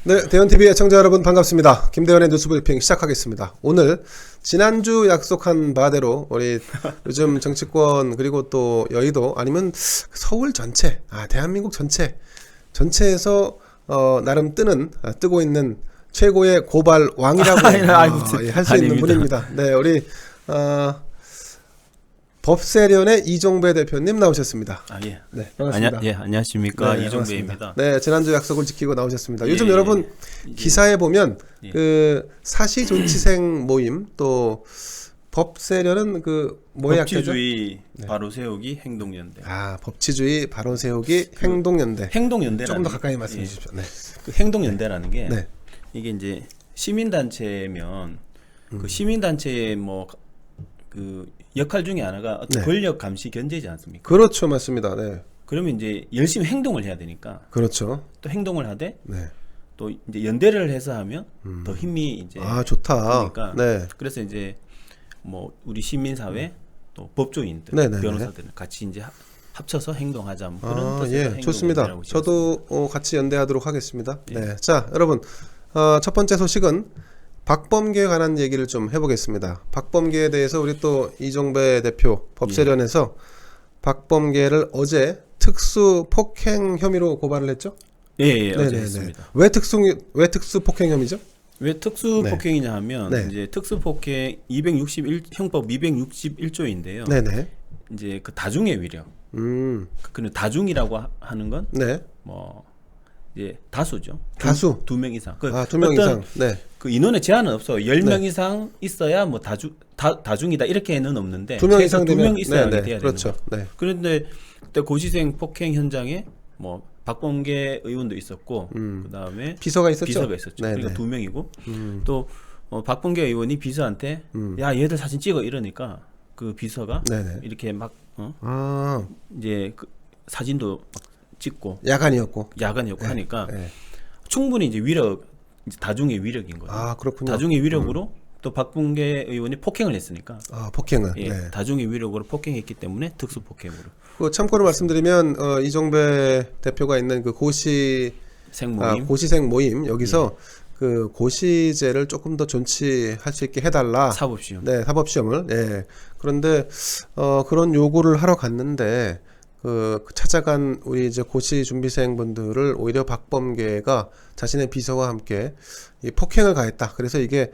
네, 대현TV 애청자 여러분 반갑습니다. 김대현의 뉴스브리핑 시작하겠습니다. 오늘 지난주 약속한 바대로 우리 요즘 정치권 그리고 또 여의도 아니면 서울 전체, 대한민국 전체에서 나름 뜨고 있는 최고의 고발 왕이라고 할 수 있는 분입니다. 네, 우리 법세련의 이종배 대표님 나오셨습니다. 예. 네, 반갑습니다. 안녕하십니까. 네, 이종배입니다. 네, 지난주 약속을 지키고 나오셨습니다. 요즘 여러분 기사에 보면 그 사시존치생 모임 또 법세련은 그 뭐의 법치주의 바로 세우기 행동연대. 법치주의 바로 세우기 행동연대. 행동연대 조금 더 가까이 말씀해 주십시오. 네. 그 행동연대라는 게 이게 이제 시민단체면 그 시민단체의 뭐 그 역할 중에 하나가 어떤 권력 감시 견제지 않습니까? 그렇죠, 맞습니다. 네. 그러면 이제 열심히 행동을 해야 되니까. 그렇죠. 또 행동을 하되 또 이제 연대를 해서 하면 더 힘이 이제 좋다. 그러니까 그래서 이제 뭐 우리 시민사회 또 법조인들, 변호사들 같이 이제 합쳐서 행동하자 뭐 그런 뜻의 좋습니다. 저도 같이 연대하도록 하겠습니다. 네, 자 여러분 첫 번째 소식은 박범계에 관한 얘기를 좀 해보겠습니다. 박범계에 대해서 우리 또 이종배 대표 법세련에서 박범계를 어제 특수 폭행 혐의로 고발을 했죠? 어제 했습니다. 왜 특수 폭행 혐의죠? 왜 특수 폭행이냐 하면 이제 특수 폭행 261 형법 261조인데요. 이제 그 다중의 위력. 그 다중이라고 하는 건 뭐 이제 다수죠. 다수 2명 이상. 그 2명 이상. 그 인원의 제한은 없어요. 10명 이상 있어야 뭐 다중이다 이렇게는 없는데 2명 이상 되면 2명 있어야 돼야 그렇죠. 되는 거죠. 그런데 그때 고시생 폭행 현장에 뭐 박범계 의원도 있었고 그다음에 비서가 있었죠. 그러니까 2명이고 또 박범계 의원이 비서한테 야 얘들 사진 찍어 이러니까 그 비서가 이렇게 막 이제 그 사진도 막 찍고 야간이었고 하니까 충분히 이제 다중의 위력인 거예요. 그렇군요. 다중의 위력으로 또 박범계 의원이 폭행을 했으니까. 폭행을. 다중의 위력으로 폭행했기 때문에 특수 폭행으로. 그 참고로 말씀드리면 이종배 대표가 있는 그 고시생 모임 여기서 그 고시제를 조금 더 존치할 수 있게 해달라. 사법시험. 사법시험을. 그런데 그런 요구를 하러 갔는데 찾아간 우리 이제 고시 준비생분들을 오히려 박범계가 자신의 비서와 함께 이 폭행을 가했다. 그래서 이게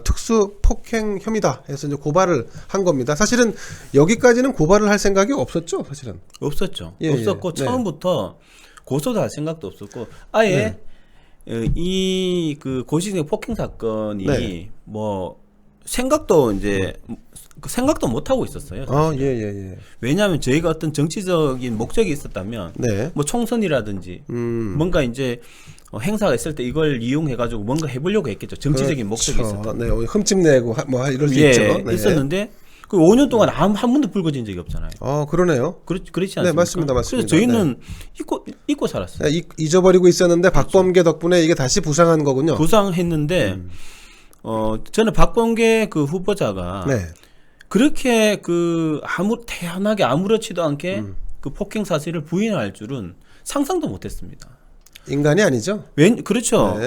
특수 폭행 혐의다 해서 이제 고발을 한 겁니다. 사실은 여기까지는 고발을 할 생각이 없었죠, 사실은. 없었죠. 없었고 처음부터 고소도 할 생각도 없었고 아예 이 그 고시생 폭행 사건이 뭐 생각도 못 하고 있었어요. 왜냐하면 저희가 어떤 정치적인 목적이 있었다면, 뭐 총선이라든지 뭔가 이제 행사가 있을 때 이걸 이용해 가지고 뭔가 해보려고 했겠죠. 정치적인 목적이 있었다면. 흠집 내고 뭐 이럴 수 있죠. 있었는데 그 5년 동안 한 번도 불거진 적이 없잖아요. 그러네요. 그렇지 않습니까? 맞습니다. 그래서 저희는 잊고 살았어요. 잊어버리고 있었는데 박범계 덕분에 이게 다시 부상한 거군요. 부상했는데. 저는 박범계 그 후보자가 그렇게 그 태연하게 아무렇지도 않게 그 폭행 사실을 부인할 줄은 상상도 못했습니다. 인간이 아니죠? 그렇죠.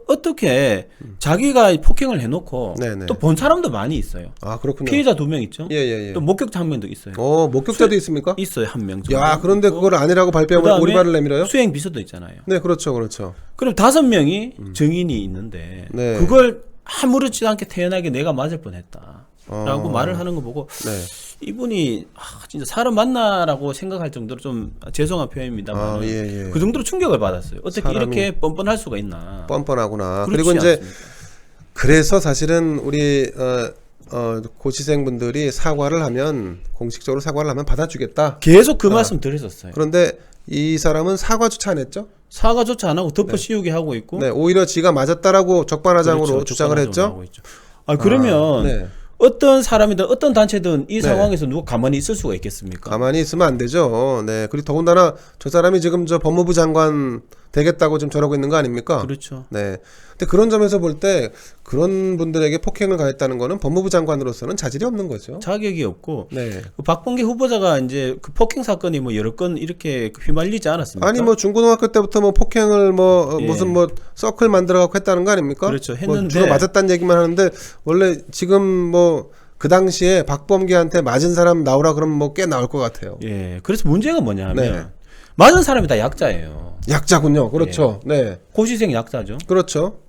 어떻게 자기가 폭행을 해놓고 또 본 사람도 많이 있어요. 그렇군요. 피해자 2명 있죠. 또 목격자 1명도 있어요. 목격자도 있습니까? 있어요, 1명 정도. 그런데 그걸 아니라고 발뺌을 오리발을 내밀어요? 수행 비서도 있잖아요. 그렇죠. 그럼 5명이 증인이 있는데 그걸 아무렇지도 않게 태연하게 내가 맞을 뻔했다라고 말을 하는 거 보고 이분이 진짜 사람 맞나라고 생각할 정도로 좀 죄송한 표현입니다만 그 정도로 충격을 받았어요. 어떻게 이렇게 뻔뻔할 수가 있나. 뻔뻔하구나. 그리고 이제 않습니까? 그래서 사실은 우리 고시생분들이 공식적으로 사과를 하면 받아주겠다. 계속 그 말씀 드렸었어요. 그런데 이 사람은 사과조차 안 했죠? 사과조차 안 하고 덮어씌우게 하고 있고. 오히려 지가 맞았다라고 적반하장으로 주장을 했죠. 그러면 어떤 사람이든 어떤 단체든 이 상황에서 누가 가만히 있을 수가 있겠습니까? 가만히 있으면 안 되죠. 그리고 더군다나 저 사람이 지금 저 법무부 장관 되겠다고 지금 저러고 있는 거 아닙니까? 그렇죠. 네. 근데 그런 점에서 볼 때 그런 분들에게 폭행을 가했다는 거는 법무부 장관으로서는 자질이 없는 거죠. 자격이 없고 네. 그 박범계 후보자가 이제 그 폭행 사건이 뭐 여러 건 이렇게 휘말리지 않았습니까? 아니 뭐 중고등학교 때부터 뭐 폭행을 뭐 예. 무슨 뭐 서클 만들어 갖고 했다는 거 아닙니까? 그렇죠. 뭐 했는데 주로 맞았다는 얘기만 하는데 원래 지금 뭐 그 당시에 박범계한테 맞은 사람 나오라 그러면 뭐 꽤 나올 것 같아요. 예. 그래서 문제가 뭐냐 하면 네. 맞은 사람이 다 약자예요. 약자군요. 그렇죠. 네. 고시생 약자죠. 그렇죠.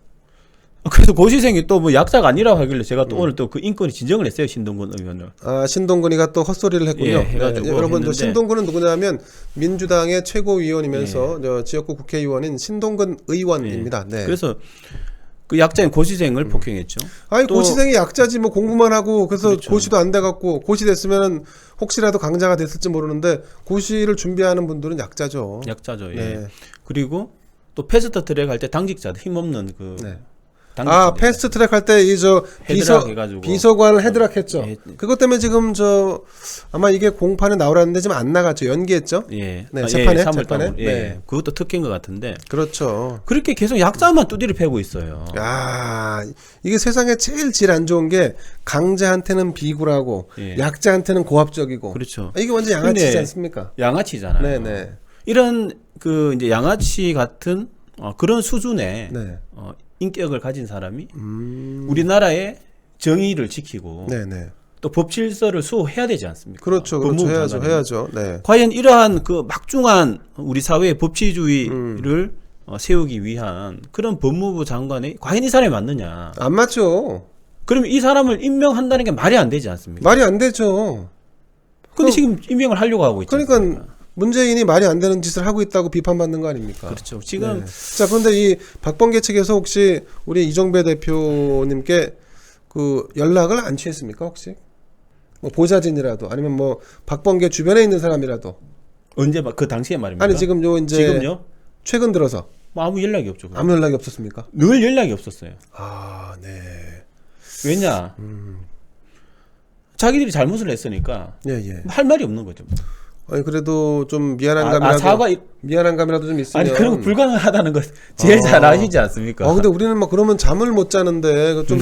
그래서 고시생이 또 뭐 약자가 아니라고 하길래 제가 또 오늘 또 그 인권위 진정을 했어요. 신동근 의원을. 아, 신동근이가 또 헛소리를 했군요. 예, 해가지고 여러분, 저 했는데. 신동근은 누구냐면 민주당의 최고위원이면서 저 지역구 국회의원인 신동근 의원입니다. 네. 그래서 그 약자인 고시생을 폭행했죠. 아니 또- 고시생이 약자지 뭐 공부만 하고 그래서 그렇죠. 고시도 안 돼갖고 고시 됐으면 혹시라도 강자가 됐을지 모르는데 고시를 준비하는 분들은 약자죠. 약자죠. 예. 네. 그리고 또 패스트 트랙 할 때 당직자들 힘없는 그 네. 당직자들. 아 패스트 트랙 할 때 이 저 헤드락 해가지고. 비서관을 헤드락 했죠. 예. 그것 때문에 지금 저 아마 이게 공판에 나오라는데 지금 안 나갔죠. 연기했죠. 예. 네, 재판에? 3월 재판에? 달에. 예. 네. 그것도 특혜인 것 같은데 그렇죠. 그렇게 계속 약자만 두드려 패고 있어요. 야, 이게 세상에 제일 질 안 좋은 게 강자한테는 비굴하고 예. 약자한테는 고압적이고. 그렇죠. 이게 완전 양아치지 근데 않습니까? 양아치잖아요. 네네. 이런 그 이제 양아치 같은 그런 수준의 네. 인격을 가진 사람이 우리나라의 정의를 지키고 네네. 또 법 질서를 수호해야 되지 않습니까? 그렇죠. 그렇죠. 법무부 해야죠. 장관이. 해야죠. 네. 과연 이러한 그 막중한 우리 사회의 법치주의를 세우기 위한 그런 법무부 장관이 과연 이 사람이 맞느냐? 안 맞죠. 그러면 이 사람을 임명한다는 게 말이 안 되지 않습니까? 말이 안 되죠. 근데 지금 임명을 하려고 하고 있죠. 그러니까 문재인이 말이 안 되는 짓을 하고 있다고 비판받는 거 아닙니까? 그렇죠. 지금 네. 자, 그런데 이 박범계 측에서 혹시 우리 이정배 대표님께 그 연락을 안 취했습니까? 혹시? 뭐 보좌진이라도 아니면 뭐 박범계 주변에 있는 사람이라도 언제 그 당시에 말입니까? 아니 지금 요 이제 지금요? 최근 들어서 뭐 아무 연락이 없죠. 아무 연락이 없었습니까? 늘 연락이 없었어요. 아, 네. 왜냐? 자기들이 잘못을 했으니까 예, 예. 할 말이 없는 거죠. 아니 그래도 좀 미안한 감이라도 사과 미안한 감이라도 좀 있으면 아니 그런 거 불가능하다는 거 제일 잘 아시지 않습니까? 근데 우리는 막 그러면 잠을 못 자는데 그 좀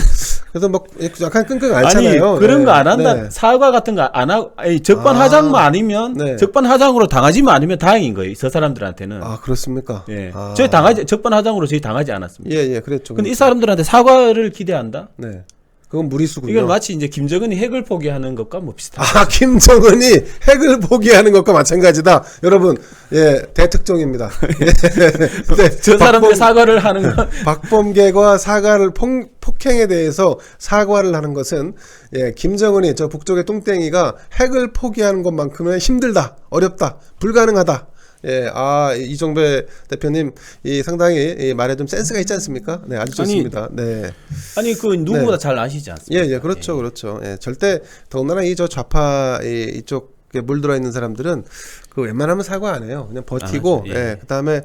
그래서 막 약간 끙끙 앓잖아요. 아니 그런 네. 거 안 한다. 네. 사과 같은 거 안 하고 적반하장만 아니면 네. 적반하장으로 당하지만 아니면 다행인 거예요. 저 사람들한테는. 아, 그렇습니까? 예. 아. 저희 당하지 적반하장으로 저희 당하지 않았습니다. 예, 예, 그랬죠. 근데 이 사람들한테 사과를 기대한다? 네. 그건 무리수군요. 이건 마치 이제 김정은이 핵을 포기하는 것과 뭐 비슷한. 아, 김정은이 핵을 포기하는 것과 마찬가지다. 여러분, 예, 대특종입니다. 네, 저 사람들 사과를 하는 건 박범계가 사과를 폭행에 대해서 사과를 하는 것은 예, 김정은이 저 북쪽의 똥땡이가 핵을 포기하는 것만큼은 힘들다, 어렵다, 불가능하다. 예, 아, 이정배 대표님, 이 상당히 이 말에 좀 센스가 있지 않습니까? 네, 아주 좋습니다. 네. 아니 그 누구보다 잘 아시지 않습니까? 예, 예, 그렇죠, 그렇죠. 예, 절대 더군다나 이 저 좌파 이쪽에 물들어 있는 사람들은 그 웬만하면 사과 안 해요. 그냥 버티고, 안 하죠. 예. 예, 그다음에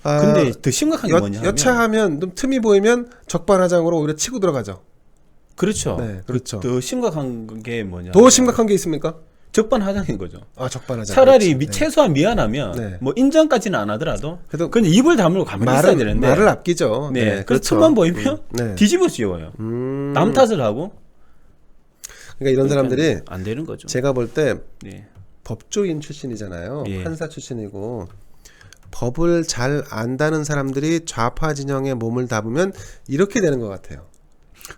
근데 더 심각한 게 뭐냐 하면 여차하면 좀 틈이 보이면 적반하장으로 오히려 치고 들어가죠. 그렇죠. 네, 그렇죠. 더 심각한 게 뭐냐? 더 심각한 게 있습니까? 적반하장인 거죠. 아, 적반하장. 차라리 그렇지. 네. 최소한 미안하면 네. 뭐 인정까지는 안 하더라도 그래도 그냥 입을 다물고 가만히 있어야 되는데 말을 아끼죠. 네, 네, 그래서 그렇죠. 틈만 보이면 네. 뒤집어 씌워요. 남 탓을 하고 그러니까 이런 사람들이 안 되는 거죠. 제가 볼 때 네. 법조인 출신이잖아요. 예. 판사 출신이고 법을 잘 안다는 사람들이 좌파 진영에 몸을 담으면 이렇게 되는 것 같아요.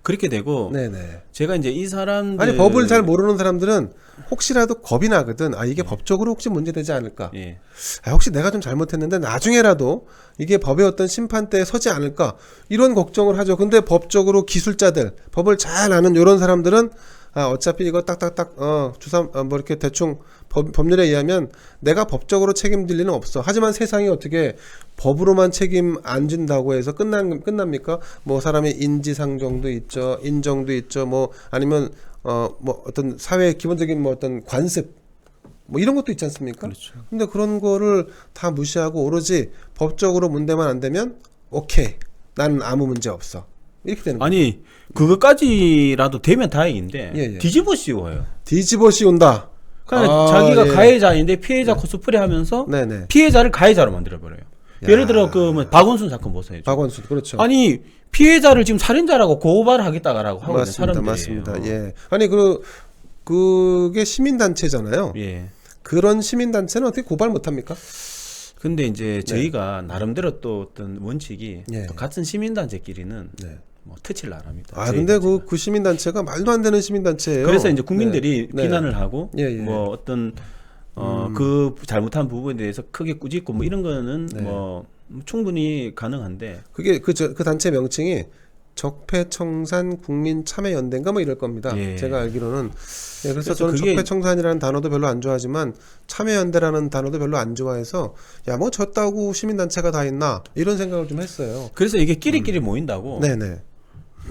그렇게 되고 네네. 제가 이제 이 사람들 아니 법을 잘 모르는 사람들은 혹시라도 겁이 나거든. 아 이게 법적으로 혹시 문제되지 않을까? 예. 아, 혹시 내가 좀 잘못했는데 나중에라도 이게 법의 어떤 심판대에 서지 않을까? 이런 걱정을 하죠. 근데 법적으로 기술자들, 법을 잘 아는 이런 사람들은 아 어차피 이거 딱딱딱 뭐 이렇게 대충 법률에 의하면 내가 법적으로 책임질 리는 없어. 하지만 세상이 어떻게 법으로만 책임 안 진다고 해서 끝납니까? 뭐 사람의 인지상정도 있죠, 인정도 있죠, 뭐 아니면 뭐 어떤 사회의 기본적인 뭐 어떤 관습 뭐 이런 것도 있지 않습니까? 그렇죠. 근데 그런 거를 다 무시하고 오로지 법적으로 문제만 안 되면 오케이, 나는 아무 문제 없어. 이렇게 되는 거예요. 아니 그것까지라도 되면 다행인데 예, 예. 뒤집어 씌워요. 뒤집어 씌운다. 그러니까 아, 자기가 예. 가해자인데 피해자 코스프레 하면서 네네. 피해자를 가해자로 만들어 버려요. 예를 들어 그 뭐 박원순 사건 보세요. 박원순 그렇죠. 아니 피해자를 지금 살인자라고 고발하겠다라고 하고 있는 맞습니다, 사람들이에요. 맞습니다. 예. 아니 그게 시민 단체잖아요. 예. 그런 시민 단체는 어떻게 고발 못 합니까? 근데 이제 저희가 나름대로 또 어떤 원칙이 예. 또 같은 시민단체끼리는 네. 뭐 터치를 안 합니다. 아 저희 근데 단체가. 그 시민 단체가 말도 안 되는 시민 단체예요. 그래서 이제 국민들이 네. 비난을 하고 예, 예. 뭐 어떤 그 잘못한 부분에 대해서 크게 꾸짖고 뭐 이런 거는 네. 뭐 충분히 가능한데 그게 그 단체 명칭이 적폐청산 국민참여연대인가 뭐 이럴 겁니다. 예. 제가 알기로는. 예, 그래서 저는 그게- 적폐청산이라는 단어도 별로 안 좋아하지만 참여연대라는 단어도 별로 안 좋아해서 야 뭐 졌다고 시민단체가 다 있나 이런 생각을 좀 했어요. 그래서 이게 끼리끼리 모인다고 네네.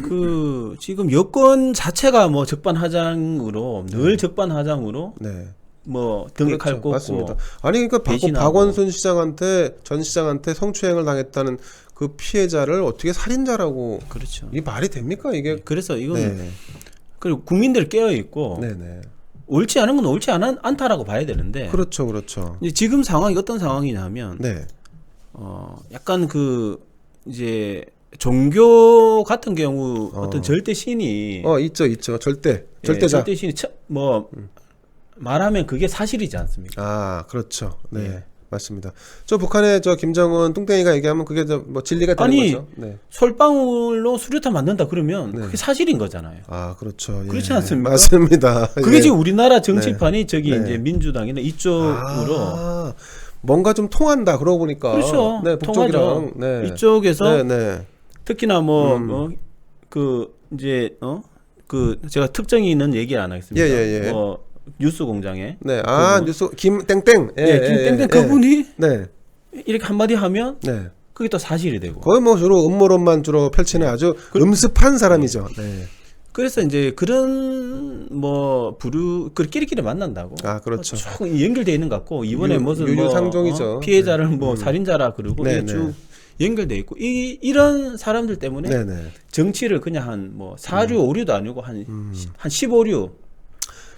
그 지금 여권 자체가 뭐 적반하장으로 늘 적반하장으로 네. 뭐 등에 칼 꽂고 맞습니다. 아니 그러니까 배신하고. 박원순 시장한테 전 시장한테 성추행을 당했다는 그 피해자를 어떻게 살인자라고 그렇죠. 이게 말이 됩니까 이게? 그래서 이건 네. 그리고 국민들 깨어 있고 네네. 옳지 않은 건 옳지 않다라고 봐야 되는데 그렇죠, 그렇죠. 이제 지금 상황이 어떤 상황이냐면 네. 약간 그 이제 종교 같은 경우 어떤 절대 신이 있죠. 절대 예, 절대자. 절대 신이 뭐 말하면 그게 사실이지 않습니까? 아, 그렇죠. 네. 예. 맞습니다. 저 북한의 저 김정은 뚱땡이가 얘기하면 그게 뭐 진리가 되는 아니, 거죠. 네. 솔방울로 수류탄 만든다 그러면 네. 그게 사실인 거잖아요. 아, 그렇죠. 예. 그렇지 않습니까? 맞습니다. 그게 예. 지금 우리나라 정치판이 저기 네. 이제 민주당이나 이쪽으로 아, 뭔가 좀 통한다. 그러고 보니까. 그렇죠. 네, 북쪽이랑. 통하죠. 네. 이쪽에서 네, 네. 특히나 그 이제 그 제가 특정이 있는 얘기 안 하겠습니다. 예. 뭐 뉴스 공장에 네. 아, 그분. 뉴스 김땡땡. 김땡땡 그분이 네. 이렇게 한마디 하면 네. 그게 또 사실이 되고. 거의 뭐 주로 음모론만 주로 펼치는 아주 음습한 사람이죠. 네. 그래서 이제 그런 뭐 그 끼리끼리 만난다고. 아, 그렇죠. 쭉 연결돼 있는 것 같고 이번에 무슨 유유상종이죠. 피해자를 뭐 살인자라 그러고 네, 이게 쭉 연결돼 있고 이런 사람들 때문에 네, 네. 정치를 그냥 한 뭐 4류 5류도 아니고 한 15류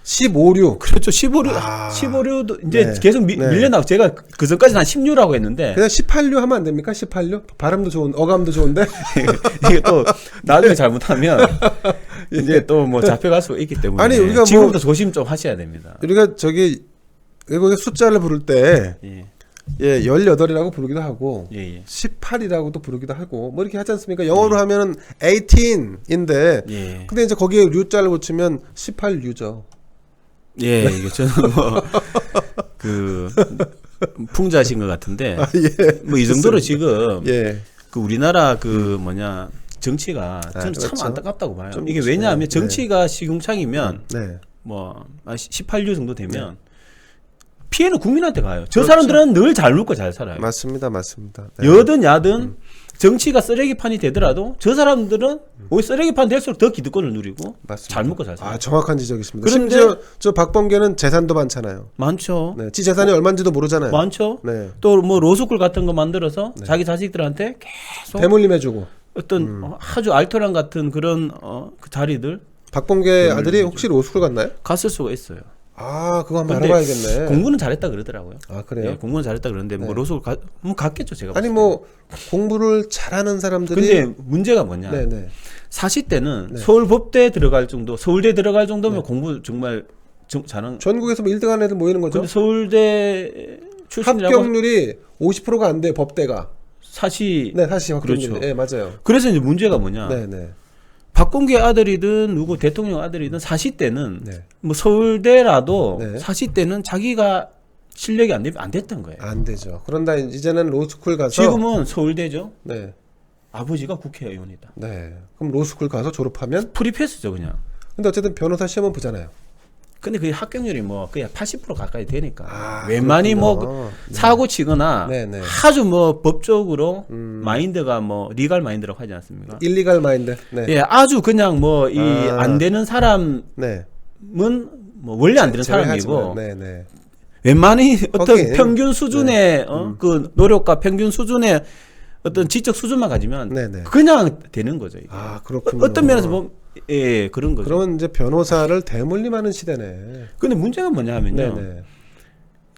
15류. 그렇죠 15류 아. 15류도 이제 네. 계속 네. 밀려나고 제가 그 전까지는 한 16류라고 했는데 그냥 18류 하면 안 됩니까? 18류? 발음도 좋은, 어감도 좋은데? 이게 또 나중에 잘못하면 이제 또 뭐 잡혀갈 수가 있기 때문에 아니, 우리가 뭐- 지금부터 조심 좀 하셔야 됩니다. 우리가 저기, 외국에 숫자를 부를 때, 예. 예, 18이라고 부르기도 하고, 예. 18이라고도 부르기도 하고, 뭐 이렇게 하지 않습니까? 영어로 하면은 18인데, 예. 근데 이제 거기에 류자를 붙이면 18류죠. 예, 이게 저는 그 풍자신 것 같은데 아, 예. 뭐 이 정도로 지금 예. 그 우리나라 그 뭐냐 정치가 저는 그렇죠. 참 안타깝다고 봐요. 좀 이게 그렇죠. 왜냐하면 네. 정치가 시궁창이면 네. 뭐 18류 정도 되면 피해는 국민한테 가요. 저 그렇죠. 사람들은 늘 잘 먹고 잘 살아요. 맞습니다. 맞습니다. 네. 여든 야든 정치가 쓰레기판이 되더라도 저 사람들은 오히려 쓰레기판 될수록 더 기득권을 누리고 맞습니다. 잘 먹고 잘 살아요. 아, 정확한 지적이십니다. 그런데- 심지어 저 박범계는 재산도 많잖아요. 많죠. 네. 지 재산이 얼마인지도 모르잖아요. 많죠. 네. 또 뭐 로스쿨 같은 거 만들어서 자기 자식들한테 계속 대물림해주고. 어떤 아주 알토란 같은 그런 그 자리들 박범계 아들이 혹시 로스쿨 갔나요? 갔을 수가 있어요. 아, 그거 한번 근데 알아봐야겠네. 공부는 잘했다 그러더라고요. 아, 그래요? 예, 공부는 잘했다 그러는데 뭐 네. 로스쿨 갔겠죠 제가. 아니 봤을 뭐 공부를 잘하는 사람들이 근데 문제가 뭐냐? 네네 40대는 네. 서울법대 들어갈 정도, 서울대 들어갈 정도면 공부 정말 잘하는. 전국에서 뭐 1등하는 애들 모이는 거죠. 근데 서울대 출신이라고 합격률이 50%가 안 돼 법대가. 사실. 네, 사실 합격률이. 그렇죠. 네, 맞아요. 그래서 이제 문제가 뭐냐? 네네. 박범계 아들이든 누구 대통령 아들이든 40대는 네. 뭐 서울대라도 네. 40대는 자기가 실력이 안 됐던 거예요. 안 되죠. 그런다 이제는 로스쿨 가서 지금은 서울대죠. 네. 아버지가 국회의원이다. 네. 그럼 로스쿨 가서 졸업하면 프리패스죠 그냥. 근데 어쨌든 변호사 시험은 보잖아요. 근데 그 합격률이 뭐 거의 80% 가까이 되니까 아, 웬만히 뭐 그렇군요. 사고 치거나 네, 네. 아주 뭐 법적으로 마인드가 뭐 리갈 마인드라고 하지 않습니까? 일리갈 마인드. 네. 예, 아주 그냥 뭐 이 안 되는 사람은 네. 뭐 원래 안 되는 사람이고 네, 네. 웬만히 어떤 거긴, 평균 수준의 그 노력과 평균 수준의 어떤 지적 수준만 가지면 네, 네. 그냥 되는 거죠. 이게. 아, 그렇군요. 어떤 면에서 보면 예, 그런 거죠. 그러면 이제 변호사를 대물림하는 시대네. 근데 문제가 뭐냐 하면요. 네, 네.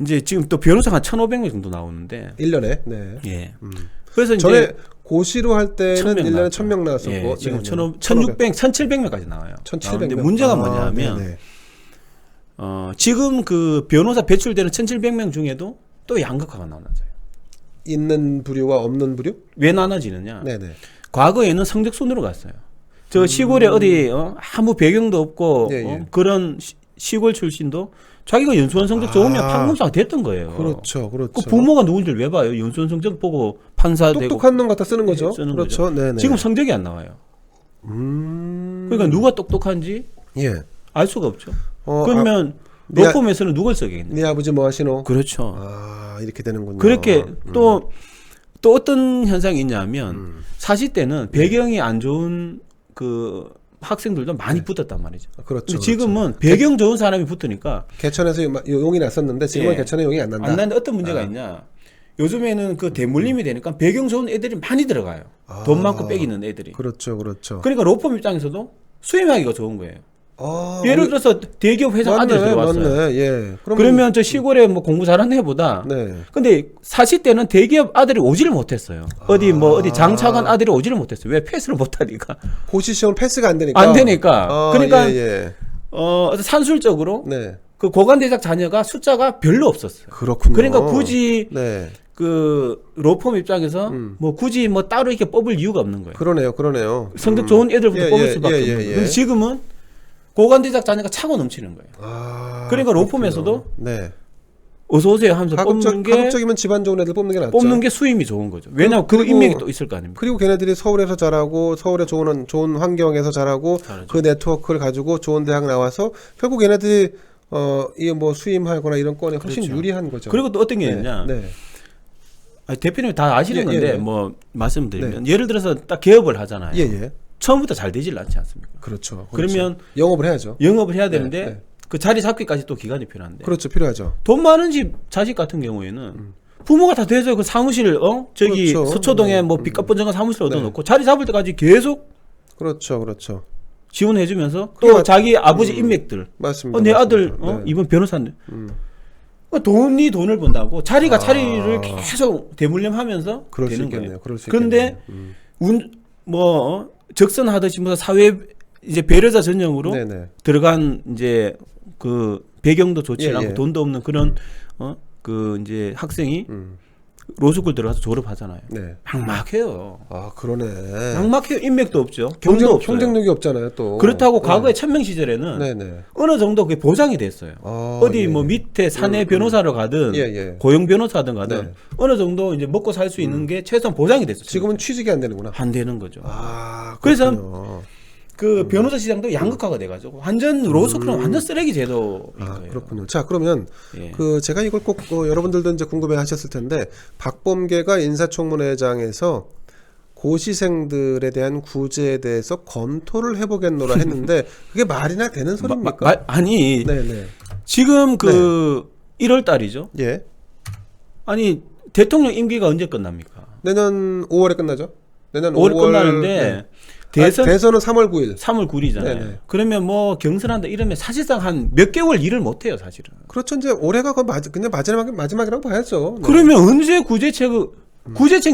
이제 지금 또 변호사가 한 1,500명 정도 나오는데 1년에. 네. 예. 그래서 전에 이제 고시로 할 때는 1,000명 1년에 나왔죠. 1,000명 나왔었고 예, 지금 네, 1,600, 1,700명까지 나와요. 1,700명. 근데 문제가 뭐냐면 네네. 지금 그 변호사 배출되는 1,700명 중에도 또 양극화가 나눠져요. 있는 부류와 없는 부류? 왜 나눠지느냐? 네네. 과거에는 성적 순으로 갔어요. 저 시골에 어디 아무 배경도 없고 예, 예. 그런 시골 출신도 자기가 연수원 성적 좋으면 아. 판검사가 됐던 거예요. 그렇죠, 그렇죠. 그 부모가 누군지를 왜 봐요? 연수원 성적 보고 판사 되고 똑똑한 놈 갖다 쓰는 거죠. 예, 쓰는 그렇죠. 거죠. 네네. 지금 성적이 안 나와요. 그러니까 누가 똑똑한지 예. 알 수가 없죠. 어, 그러면 네, 로펌에서는 누굴 써야겠냐? 네 아버지 뭐 하시노? 그렇죠. 이렇게 되는군요. 그렇게 또 어떤 현상이 있냐면 사실 때는 배경이 안 좋은 그 학생들도 많이 붙었단 말이죠. 그렇죠. 근데 지금은 배경 좋은 사람이 붙으니까 개천에서 용이 났었는데 지금은 예. 개천에 용이 안 난다. 안 나는데 어떤 문제가 있냐? 요즘에는 그 대물림이 되니까 배경 좋은 애들이 많이 들어가요. 돈 많고 빼기는 애들이. 그렇죠, 그렇죠. 그러니까 로펌 입장에서도 수임하기가 좋은 거예요. 아, 예를 들어서 대기업 회장 아들이 들어왔어요. 맞네. 예. 그러면 저 시골에 뭐 공부 잘하는 애보다 네. 근데 사실 때는 대기업 아들이 오지를 못했어요. 어디 장차관 아들이 오지를 못했어요. 왜 패스를 못하니까 고시 시험 패스가 안 되니까. 안 되니까. 그러니까 예, 예. 산술적으로 네. 그 고관대작 자녀가 숫자가 별로 없었어요. 그렇군요. 그러니까 굳이 네. 그 로펌 입장에서 뭐 굳이 뭐 따로 이렇게 뽑을 이유가 없는 거예요. 그러네요. 성적 좋은 애들부터 예, 뽑을 예, 수밖에 예, 없는 예, 거예요. 예. 근데 지금은 고관대작 자녀가 차고 넘치는 거예요. 그러니까 로펌에서도 네. 어서 오세요 하면서 뽑는 게 가급적이면 집안 좋은 애들 뽑는 게 낫죠. 뽑는 게 수임이 좋은 거죠. 왜냐하면 그 그리고- 인맥이 또 있을 거 아닙니까? 그리고 걔네들이 서울에서 자라고 서울의 좋은 환경에서 자라고 잘하죠. 그 네트워크를 가지고 좋은 대학 나와서 결국 얘네들이 이게 뭐 수임하거나 이런 건에 훨씬 그렇죠. 유리한 거죠. 그리고 또 어떤 게 네, 있냐? 네. 대표님이 다 아시는 예, 건데 예. 뭐 말씀드리면 예를 들어서 딱 개업을 하잖아요. 예, 예. 처음부터 잘 되질 않지 않습니까? 그렇죠. 그러면 영업을 해야죠. 영업을 해야 되는데 네. 그 자리 잡기까지 또 기간이 필요한데 그렇죠. 필요하죠. 돈 많은 집 자식 같은 경우에는 부모가 다 돼서 그 사무실 저기 그렇죠. 서초동에 네. 뭐 빚값번정한 사무실 네. 얻어놓고 자리 잡을 때까지 계속 그렇죠. 지원해주면서 그게 또 자기 아버지 인맥들 맞습니다. 내 아들 맞습니다. 네. 이번 변호사인데 돈이 돈을 번다고 자리를 계속 대물림하면서 그럴 수 되는 있겠네요. 거예요. 그럴 수 그런데 있겠네요. 적선하듯이 뭐 사회 이제 배려자 전형으로 네네. 들어간 이제 그 배경도 좋지 예, 않고 예. 돈도 없는 그런 그 이제 학생이 로스쿨 들어가서 졸업하잖아요. 네. 막막해요. 그러네. 막막해요. 인맥도 없죠. 경도 없어요. 경쟁력이 없잖아요, 또. 그렇다고 네. 과거에 천명 시절에는 네네. 어느 정도 그게 보장이 됐어요. 어디 예, 뭐 예. 밑에 사내 변호사로 가든 예, 예. 고용 변호사든 가든 네. 어느 정도 이제 먹고 살 수 있는 게 최소한 보장이 됐어요. 지금은 취직이 안 되는구나. 안 되는 거죠. 그래서 그래서 그 변호사 시장도 양극화가 돼가지고 완전 로스쿨은 완전 쓰레기 제도인 거예요. 그렇군요. 자, 그러면 예. 그 제가 이걸 꼭 여러분들도 이제 궁금해 하셨을 텐데 박범계가 인사청문회장에서 고시생들에 대한 구제에 대해서 검토를 해보겠노라 했는데 그게 말이나 되는 소리입니까? 아니 네네. 지금 그 1월 달이죠. 예. 아니 대통령 임기가 언제 끝납니까? 내년 5월에 끝나죠? 내년 5월 5월 끝나는데 네. 대선은 대선은 3월 9일. 3월 9일이잖아요. 네네. 그러면 뭐 경선한다 이러면 사실상 한 몇 개월 일을 못 해요, 사실은. 그렇죠. 이제 올해가 그냥 마지막이라고 봐야죠. 네. 그러면 언제 구제책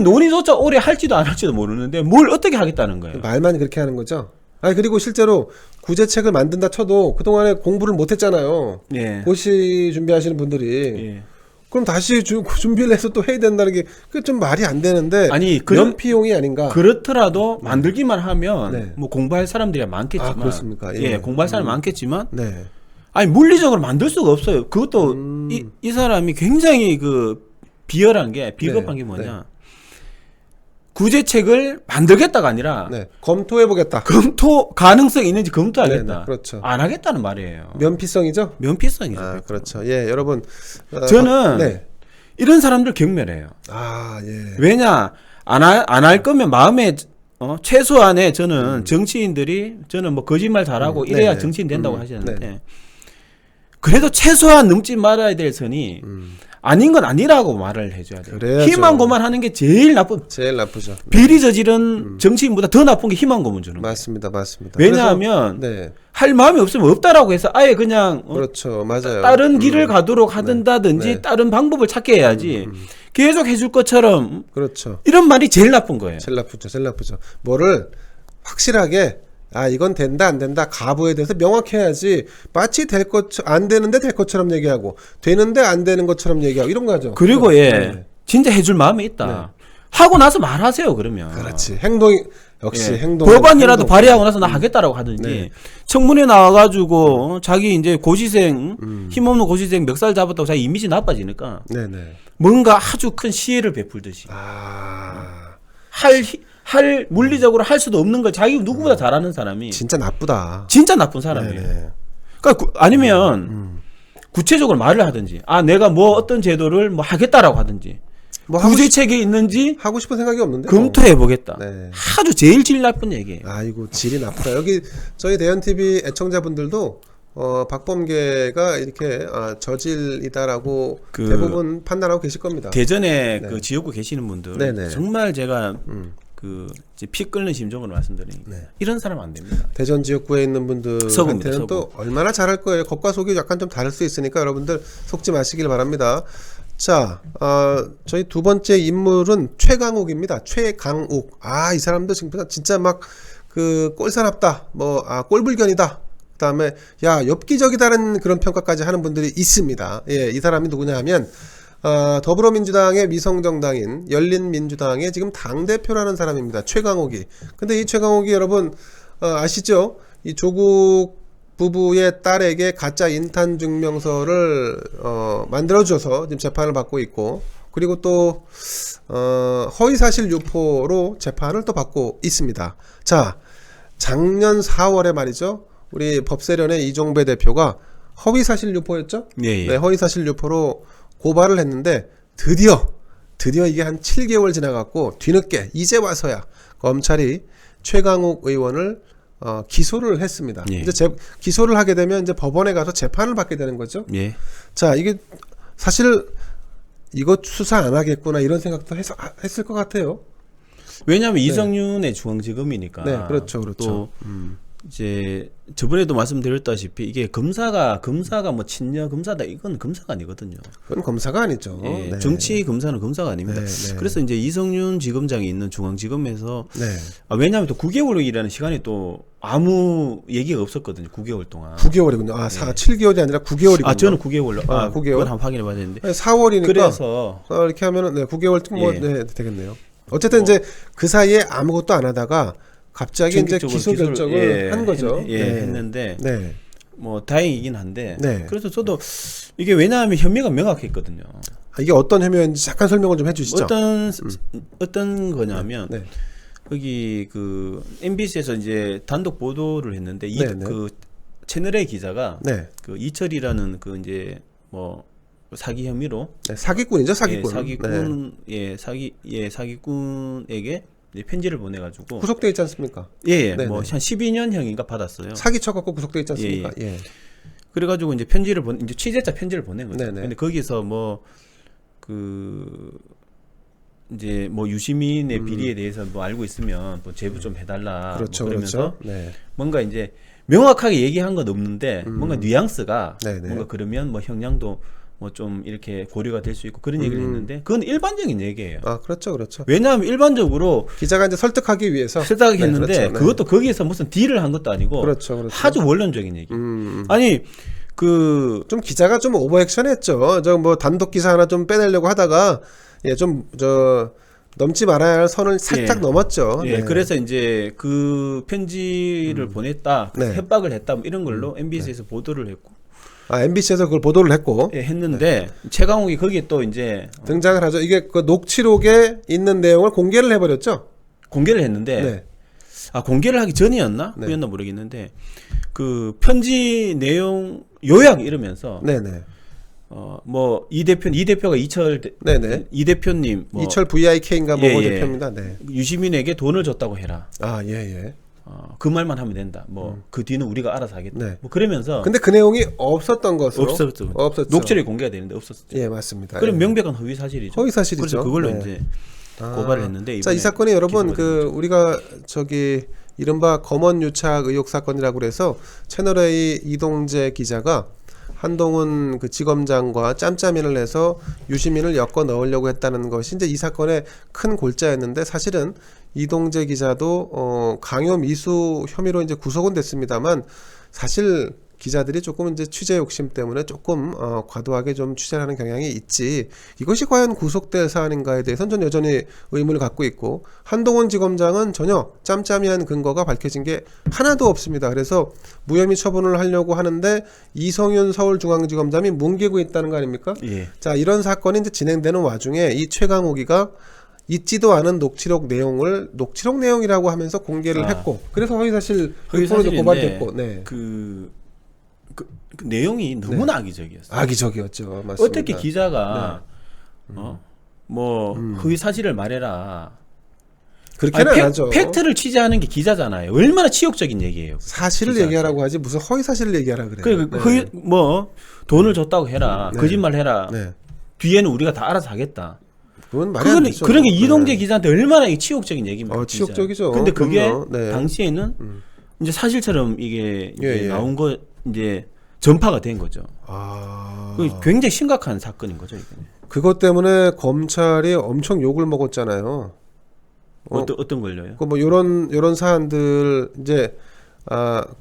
논의조차 올해 할지도 안 할지도 모르는데 뭘 어떻게 하겠다는 거예요. 말만 그렇게 하는 거죠. 그리고 실제로 구제책을 만든다 쳐도 그동안에 공부를 못 했잖아요. 예. 고시 준비하시는 분들이. 예. 그럼 다시 준비를 해서 또 해야 된다는 게 그게 좀 말이 안 되는데 아니, 면피용이 아닌가. 그렇더라도 만들기만 하면 네. 뭐 공부할 사람들이 많겠지만 그렇습니까? 예, 공부할 사람이 많겠지만 네. 아니 물리적으로 만들 수가 없어요. 그것도 이 사람이 굉장히 그 비열한 게 비겁한 네, 게 뭐냐? 구제책을 만들겠다가 아니라 네. 검토해 보겠다. 검토 가능성이 있는지 검토하겠다. 네, 네, 그렇죠. 안 하겠다는 말이에요. 면피성이죠? 면피성이죠. 그렇죠. 예, 여러분. 저는 네. 이런 사람들 경멸해요. 예. 왜냐 안 할 거면 마음에 최소한의 저는 정치인들이 저는 뭐 거짓말 잘하고 이래야 네네. 정치인 된다고 하시는데 네. 그래도 최소한 넘지 말아야 될 선이 아닌 건 아니라고 말을 해줘야 돼요. 그래야죠. 희망 고만하는 게 제일 나쁜. 제일 나쁘죠. 비리 저지른 정치인보다 더 나쁜 게 희망 고문 주는 거예요. 맞습니다. 왜냐하면 그래서, 네. 할 마음이 없으면 없다라고 해서 아예 그냥 그렇죠. 맞아요. 다른 길을 가도록 하든다든지 네. 다른 방법을 찾게 해야지 계속 해줄 것처럼 그렇죠. 이런 말이 제일 나쁜 거예요. 제일 나쁘죠. 제일 나쁘죠. 뭐를 확실하게 이건 된다 안 된다 가부에 대해서 명확해야지 마치 될 것 안 되는데 될 것처럼 얘기하고 되는데 안 되는 것처럼 얘기하고 이런 거죠. 그리고 네. 진짜 해줄 마음이 있다. 하고 나서 말하세요 그러면. 그렇지. 행동이 역시 행동. 법안이라도 행동. 발의하고 나서 나 하겠다라고 하든지 청문회 나와가지고 자기 이제 고시생 힘없는 고시생 멱살 잡았다고 자기 이미지 나빠지니까 네네. 뭔가 아주 큰 시혜를 베풀듯이 할 물리적으로 할 수도 없는 걸 자기 누구보다 잘하는 사람이 진짜 나쁘다. 진짜 나쁜 사람이에요. 네네. 그러니까 아니면 구체적으로 말을 하든지 내가 뭐 어떤 제도를 뭐 하겠다라고 하든지 뭐 구제책이 있는지 하고 싶은 생각이 없는데 검토해 보겠다. 네. 아주 제일 질 나쁜 얘기예요. 아이고 질이 나쁘다. 여기 저희 대현 TV 애청자분들도 박범계가 이렇게 저질이다라고 대부분 판단하고 계실 겁니다. 대전에 그 지역구 계시는 분들 네네. 정말 제가 그 피 끓는 심정으로 말씀드리니 이런 사람 안 됩니다. 대전 지역구에 있는 분들한테는 서구. 또 얼마나 잘할 거예요. 겉과 속이 약간 좀 다를 수 있으니까 여러분들 속지 마시길 바랍니다. 자, 저희 두 번째 인물은 최강욱입니다. 최강욱. 이 사람도 지금 진짜 막 그 꼴사납다, 꼴불견이다. 그다음에 엽기적이다는 그런 평가까지 하는 분들이 있습니다. 예, 이 사람이 누구냐 하면 더불어민주당의 미성정당인 열린민주당의 지금 당대표라는 사람입니다. 최강욱이. 근데 이 최강욱이 여러분 아시죠? 이 조국 부부의 딸에게 가짜 인탄 증명서를 만들어줘서 지금 재판을 받고 있고, 그리고 또 허위사실 유포로 재판을 또 받고 있습니다. 자, 작년 4월에 말이죠, 우리 법세련의 이종배 대표가 허위사실 유포였죠? 예. 네, 허위사실 유포로 고발을 했는데 드디어 이게 한 7개월 지나갔고 뒤늦게 이제 와서야 검찰이 최강욱 의원을 기소를 했습니다. 예. 이제 기소를 하게 되면 이제 법원에 가서 재판을 받게 되는 거죠. 예. 자, 이게 사실 이거 수사 안 하겠구나 이런 생각도 했을 것 같아요. 왜냐하면 이성윤의 중앙지검이니까. 네, 그렇죠. 또 이제 저번에도 말씀드렸다시피 이게 검사가 뭐 친여 검사다 이건 검사가 아니거든요. 그건 검사가 아니죠. 예, 네. 정치 검사는 검사가 아닙니다. 네. 그래서 이제 이성윤 지검장이 있는 중앙지검에서 네. 왜냐하면 또 9개월이라는 시간이 또 아무 얘기가 없었거든요. 9개월 동안. 9개월이군요. 7개월이 아니라 9개월이군요. 저는 9개월로. 9개월. 그걸 한번 확인해 봐야 되는데. 4월이니까. 그래서 이렇게 하면은 9개월 뭐 예. 되겠네요. 어쨌든 이제 그 사이에 아무것도 안 하다가 갑자기 이제 기소 결정을 한 거죠. 했는데 네. 뭐 다행이긴 한데. 네. 그래서 저도 이게 왜냐하면 혐의가 명확했거든요. 이게 어떤 혐의였는지 잠깐 설명을 좀 해주시죠. 어떤 거냐면 네. 거기 그 MBC에서 이제 단독 보도를 했는데 네네. 그 채널A 기자가 네. 그 이철이라는 그 이제 뭐 사기 혐의로 네, 사기꾼이죠, 사기꾼. 사기꾼에게 이제 편지를 보내가지고 구속돼 있지 않습니까? 뭐 한 12년형인가 받았어요. 사기 쳐갖고 구속돼 있지 않습니까? 예. 그래가지고 이제 이제 취재자 편지를 보낸 거죠. 네네. 근데 거기서 이제 뭐 유시민의 비리에 대해서 뭐 알고 있으면 뭐 제보 좀 해달라. 그렇죠, 뭐 그러면서 그렇죠. 네. 뭔가 이제 명확하게 얘기한 건 없는데 뭔가 뉘앙스가 네네. 뭔가 그러면 뭐 형량도 뭐 좀 이렇게 고려가 될 수 있고 그런 얘기를 했는데 그건 일반적인 얘기예요. 그렇죠. 왜냐하면 일반적으로 기자가 이제 설득하기 위해서 했는데 네, 그렇죠. 그것도 거기에서 무슨 딜을 한 것도 아니고 그렇죠. 아주 원론적인 얘기. 아니 좀 기자가 좀 오버액션했죠. 저 뭐 단독 기사 하나 좀 빼내려고 하다가 넘지 말아야 할 선을 살짝 넘었죠. 예, 네. 그래서 이제 그 편지를 보냈다, 네. 협박을 했다, 뭐 이런 걸로 MBC에서 보도를 했고. MBC에서 그걸 보도를 했고 했는데 최강욱이 거기에 또 이제 등장을 하죠. 이게 그 녹취록에 있는 내용을 공개를 해버렸죠. 공개를 했는데 네. 공개를 하기 전이었나? 네. 후였나 모르겠는데 그 편지 내용 요약 이러면서 네네. 뭐 이 대표가 이철 네네. 이 대표님 이철 VIK인가 뭐 대표입니다. 네. 유시민에게 돈을 줬다고 해라. 예. 그 말만 하면 된다. 뭐 그 뒤는 우리가 알아서 하겠다. 네. 뭐 그러면서 근데 그 내용이 없었던 것으로 없었죠. 없었죠. 녹취록이 공개가 되는데 없었죠. 예, 맞습니다. 그럼 예. 명백한 허위 사실이죠. 허위 사실이죠. 그래서 그걸로 네. 이제 고발을 했는데 자, 이 사건이 여러분 기소가 우리가 이른바 검언 유착 의혹 사건이라고 그래서 채널A 이동재 기자가 한동훈 그 지검장과 짬짬이를 해서 유시민을 엮어 넣으려고 했다는 것이 이제 이 사건의 큰 골자였는데, 사실은 이동재 기자도 강요 미수 혐의로 이제 구속은 됐습니다만, 사실 기자들이 조금 이제 취재 욕심 때문에 조금 과도하게 좀 취재를 하는 경향이 있지, 이것이 과연 구속될 사안인가에 대해서는 전 여전히 의문을 갖고 있고, 한동훈 지검장은 전혀 짬짬이한 근거가 밝혀진 게 하나도 없습니다. 그래서 무혐의 처분을 하려고 하는데 이성윤 서울중앙지검장이 뭉개고 있다는 거 아닙니까? 예. 자, 이런 사건이 이제 진행되는 와중에 이 최강욱이가 있지도 않은 녹취록 내용이라고 하면서 공개를 했고, 그래서 허위사실 고발됐고, 네. 그 내용이 너무나 악의적이었어요. 악의적이었죠. 맞습니다. 어떻게 기자가 허위 사실을 말해라. 그렇게는 안 하죠. 팩트를 취재하는 게 기자잖아요. 얼마나 치욕적인 얘기예요. 사실을 얘기하라고 하지 무슨 허위 사실을 얘기하라 그래요. 네. 돈을 줬다고 해라. 네. 거짓말 해라. 네. 뒤에는 우리가 다 알아서 하겠다. 그건 말이 안 되죠. 그런 게 이동재 기자한테 얼마나 치욕적인 얘기입니까? 치욕적이죠. 근데 그게 네. 당시에는 이제 사실처럼 이게 나온 거 이제 전파가 된 거죠. 굉장히 심각한 사건인 거죠, 이게. 그것 때문에 검찰이 엄청 욕을 먹었잖아요. 어떤 걸요요? 뭐 요런 사안들 이제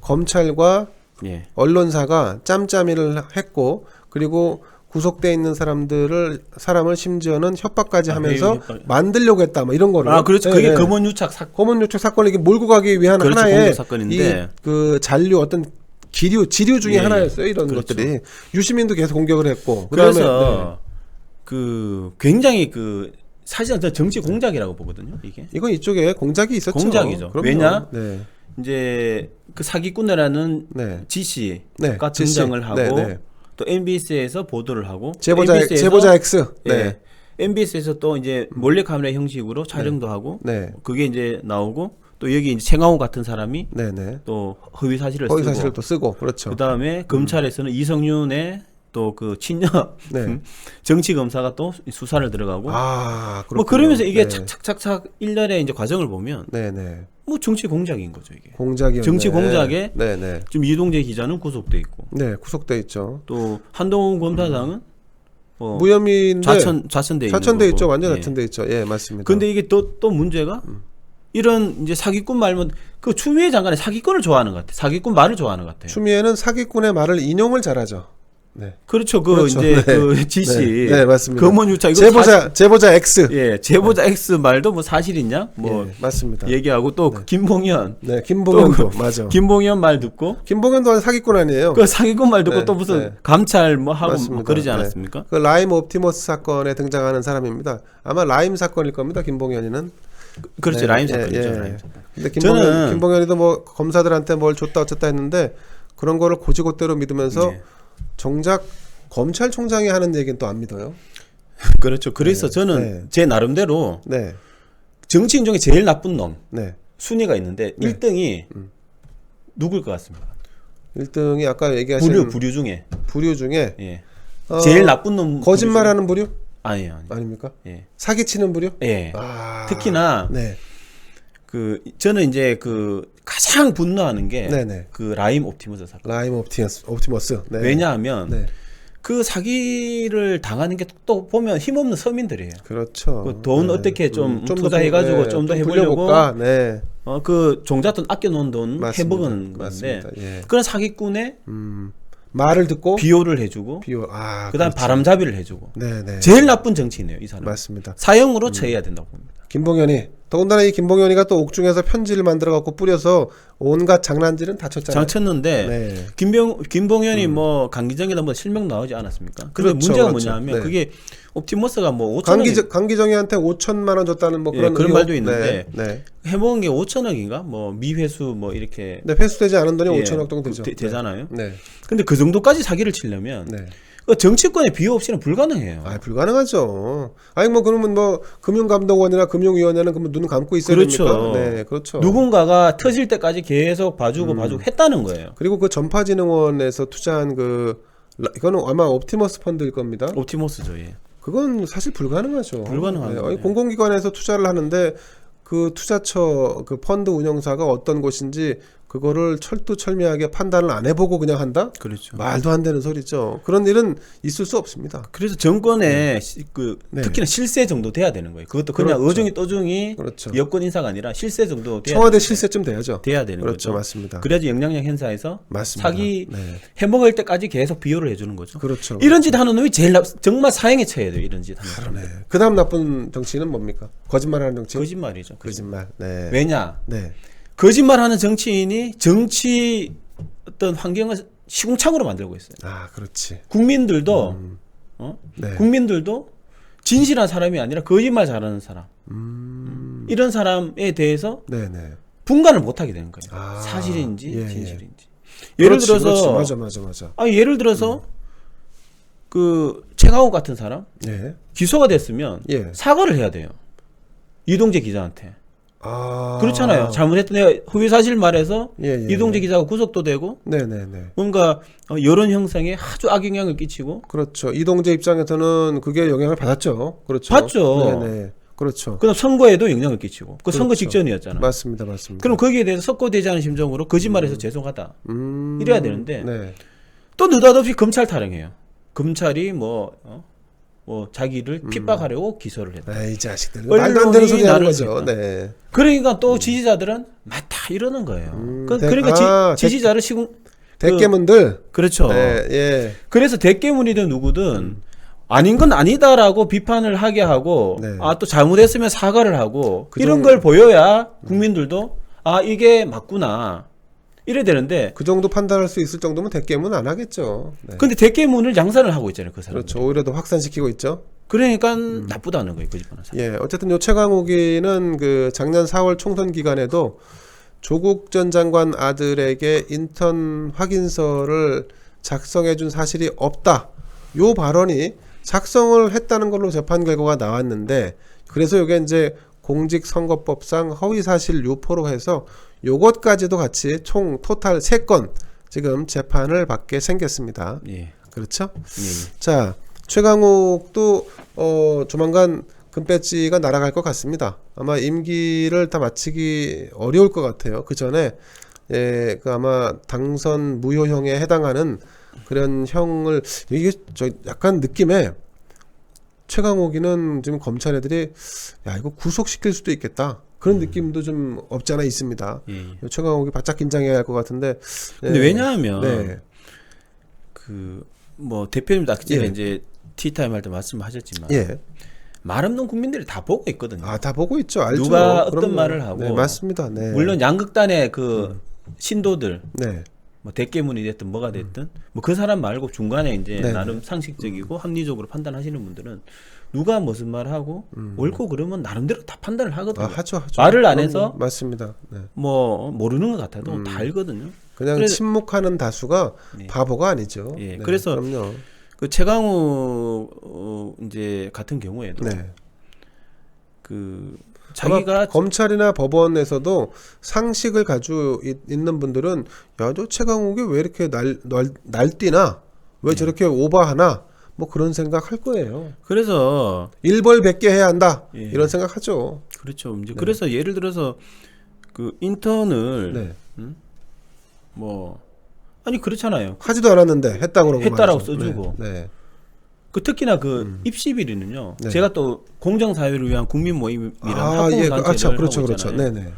검찰과 언론사가 짬짬이를 했고, 그리고 구속돼 있는 사람을 심지어는 협박까지 하면서 만들려고 했다, 뭐 이런 거를. 그렇죠. 그게 검언 유착 사건을 이게 몰고 가기 위한 하나의 사건인데, 그 잔류 어떤 지류 중에 하나였어요. 이런 것들이. 유시민도 계속 공격을 했고. 그래서 굉장히 사실은 정치 공작이라고 보거든요. 이건 이쪽에 공작이 있었죠. 공작이죠. 그럼요. 왜냐? 이제 그 사기꾼이라는 지시가 등장을 하고 또 MBC에서 보도를 하고 제보자 X. 네. MBC에서 또 이제 몰래카메라 형식으로 촬영도 하고 그게 이제 나오고, 또 여기 이제 최강욱 같은 사람이 또 허위 사실을 또 쓰고 그렇죠. 그다음에 검찰에서는 이성윤의 또 그 친녀 정치 검사가 또 수사를 들어가고 뭐 그러면서 이게 착착착착 일련의 이제 과정을 보면 뭐 정치 공작인 거죠, 이게. 공작이요. 정치 공작에 지금 이동재 기자는 구속돼 있고. 구속돼 있죠. 또 한동훈 검사장은 무혐의인데 좌천돼 있죠. 완전 좌천돼 있죠. 예, 맞습니다. 근데 이게 또 문제가 이런 이제 사기꾼 말면 그 추미애 장관의 사기꾼을 좋아하는 것 같아요. 사기꾼 말을 좋아하는 것 같아요. 추미애는 사기꾼의 말을 인용을 잘하죠. 그렇죠. 이제 그 지시. 맞습니다. 검언 유착. 제보자 X. 제보자 X 말도 뭐 사실이냐? 맞습니다. 얘기하고 또 김봉현. 김봉현도 맞아. 김봉현 말 듣고. 김봉현도 사기꾼 아니에요? 그 사기꾼 말 듣고 또 무슨 감찰 뭐 하고 뭐 그러지 않았습니까? 그 라임 옵티머스 사건에 등장하는 사람입니다. 아마 라임 사건일 겁니다. 김봉현이는. 그렇죠. 라임 사건이죠. 근데 김봉현이도 뭐 검사들한테 뭘 줬다 어쨌다 했는데 그런 거를 고지고대로 믿으면서 정작 검찰총장이 하는 얘기는 또 안 믿어요. 그렇죠. 그래서 저는 제 나름대로 정치인 중에 제일 나쁜 놈 순위가 있는데 1등이 누굴 것 같습니까? 1등이 아까 얘기하신 부류 중에 제일 나쁜 놈. 거짓말하는 부류? 아니에요. 아닙니까? 사기치는 부류? 특히나 저는 이제 가장 분노하는 게 그 라임 옵티머스 사건. 라임 옵티머스. 왜냐하면 그 사기를 당하는 게 또 보면 힘없는 서민들이에요. 그렇죠. 돈 어떻게 좀 투자해가지고 좀 더 해보려고 그 종잣돈 아껴놓은 돈 해먹은 건데 그런 사기꾼의 말을 듣고 비호를 해주고 그다음 바람잡이를 해주고 제일 나쁜 정치인이에요, 이 사람. 맞습니다. 사형으로 처해야 된다고 봅니다. 김봉현이 더군다나 이 김봉현이가 또 옥중에서 편지를 만들어 갖고 뿌려서 온갖 장난질은 다 쳤잖아요. 장쳤는데 김봉현이 뭐 강기정이나 뭐 실명 나오지 않았습니까? 근데 문제가 뭐냐면 그게 옵티머스가 뭐 5천억 강기정이한테 5천만 원 줬다는 뭐 그런 말도 있는데 해먹은 게 5천억인가? 뭐 미회수 뭐 이렇게 회수되지 않은 돈이 5천억 정도 되죠. 되잖아요. 근데 그 정도까지 사기를 치려면 정치권의 비호 없이는 불가능해요. 불가능하죠. 뭐 그러면 뭐 금융감독원이나 금융위원회는 그러면 눈 감고 있어야 됩니까? 그렇죠. 누군가가 터질 때까지 계속 봐주고 했다는 거예요. 그리고 그 전파진흥원에서 투자한 이거는 아마 옵티머스 펀드일 겁니다. 옵티머스죠, 그건 사실 불가능하죠. 불가능하죠. 공공기관에서 투자를 하는데 그 투자처 그 펀드 운영사가 어떤 곳인지 그거를 철두철미하게 판단을 안 해보고 그냥 한다? 그렇죠. 말도 안 되는 소리죠. 그런 일은 있을 수 없습니다. 그래서 정권의 그 네. 특히나 실세 정도 돼야 되는 거예요. 그것도 그냥 그렇죠. 어중이 떠중이 그렇죠. 여권 인사가 아니라 실세 정도 돼야 청와대 되는 실세쯤 돼야죠. 돼야 되는 그렇죠, 거죠. 맞습니다. 그래야지 영향력 행사에서 맞습니다. 사기 네. 해먹을 때까지 계속 비호를 해주는 거죠. 그렇죠. 이런 짓 하는 놈이 제일 정말 사형에 처해야 돼요. 이런 짓 하는 사람. 네. 그다음 나쁜 정치인은 뭡니까? 거짓말하는 정치인. 거짓말이죠. 거짓말. 네. 왜냐? 네. 거짓말하는 정치인이 정치 어떤 환경을 시궁창으로 만들고 있어요. 아, 그렇지. 국민들도 네. 국민들도 진실한 사람이 아니라 거짓말 잘하는 사람 이런 사람에 대해서 네네. 분간을 못하게 되는 거예요. 아, 사실인지 예, 예. 진실인지. 예를 그렇지, 들어서 그렇지. 맞아. 예를 들어서 그 최강욱 같은 사람 예. 기소가 됐으면 예. 사과를 해야 돼요. 이동재 기자한테. 아. 그렇잖아요. 잘못했던 내가 허위 사실 말해서 예. 이동재 기자가 구속도 되고 네네네. 뭔가 여론 형성에 아주 악영향을 끼치고 그렇죠. 이동재 입장에서는 그게 영향을 받았죠. 그렇죠. 받죠. 네네. 그렇죠. 그다음 선거에도 영향을 끼치고 그 선거 그렇죠. 직전이었잖아. 맞습니다. 그럼 거기에 대해서 석고되지 않은 심정으로 거짓말해서 죄송하다 이래야 되는데 네. 또 느닷없이 검찰 타령해요. 검찰이 뭐 자기를 핍박하려고 기소를 했다. 이 자식들. 말도 안 되는 소리 하는 나를 거죠. 했다. 네. 그러니까 또 지지자들은 맞다 이러는 거예요. 그러니까 지지자를 대깨문들. 그렇죠. 네, 예. 그래서 대깨문이든 누구든 아닌 건 아니다라고 비판을 하게 하고 네. 또 잘못했으면 사과를 하고 그 이런 걸 보여야 국민들도 이게 맞구나 이래 되는데 그 정도 판단할 수 있을 정도면 대깨문 안 하겠죠. 네. 근데 대깨문을 양산을 하고 있잖아요. 그 사람. 그렇죠. 오히려 더 확산시키고 있죠. 그러니까 나쁘다는 거예요. 거짓말하는 사람. 예, 어쨌든 요 최강욱이는 그 작년 4월 총선 기간에도 조국 전 장관 아들에게 인턴 확인서를 작성해 준 사실이 없다. 요 발언이 작성을 했다는 걸로 재판 결과가 나왔는데 그래서 이게 이제 공직선거법상 허위사실 유포로 해서 요것까지도 같이 총 토탈 3건 지금 재판을 받게 생겼습니다. 예. 그렇죠? 예. 자, 최강욱도 조만간 금배지가 날아갈 것 같습니다. 아마 임기를 다 마치기 어려울 것 같아요. 그 전에 그 아마 당선 무효형에 해당하는 그런 형을 이게 저 약간 느낌에 최강욱이는 지금 검찰 애들이 이거 구속시킬 수도 있겠다. 그런 느낌도 좀 없지 않아 있습니다. 예. 최강욱이 바짝 긴장해야 할 것 같은데. 근데 왜냐하면 네. 그 뭐 대표님도 아까 전에 예. 이제 티타임 할 때 말씀하셨지만 예. 말 없는 국민들이 다 보고 있거든요. 다 보고 있죠. 알죠. 누가 어떤 그럼요. 말을 하고. 네, 맞습니다. 네. 물론 양극단의 그 신도들 네. 뭐 대깨문이 됐든 뭐가 됐든 뭐 그 사람 말고 중간에 이제 네. 나름 상식적이고 합리적으로 판단하시는 분들은 누가 무슨 말하고 옳고 그러면 나름대로 다 판단을 하거든요. 하죠. 말을 안 그럼요. 해서 맞습니다. 네. 뭐 모르는 것 같아도 다 알거든요. 그냥 그래서- 침묵하는 다수가 네. 바보가 아니죠. 예, 네, 그래서 그럼요. 그 최강욱 이제 같은 경우에도 네. 그 아마 자기가 검찰이나 법원에서도 상식을 가지고 있는 분들은 저 최강욱이 왜 이렇게 날뛰나 왜 네. 저렇게 오버하나 뭐 그런 생각 할 거예요. 그래서 일벌백계 해야 한다 예. 이런 생각 하죠. 그렇죠. 이제 그래서 예를 들어서 그 인턴을 네. 뭐 아니 그렇잖아요. 하지도 않았는데 했다고 그러고 했다라고 말이죠. 써주고. 네. 그 특히나 그 입시 비리는요. 네. 제가 또 공정 사회를 위한 국민 모임이라는 학부모 예. 단체를 그렇죠. 하고 그렇죠. 있잖아요. 네네.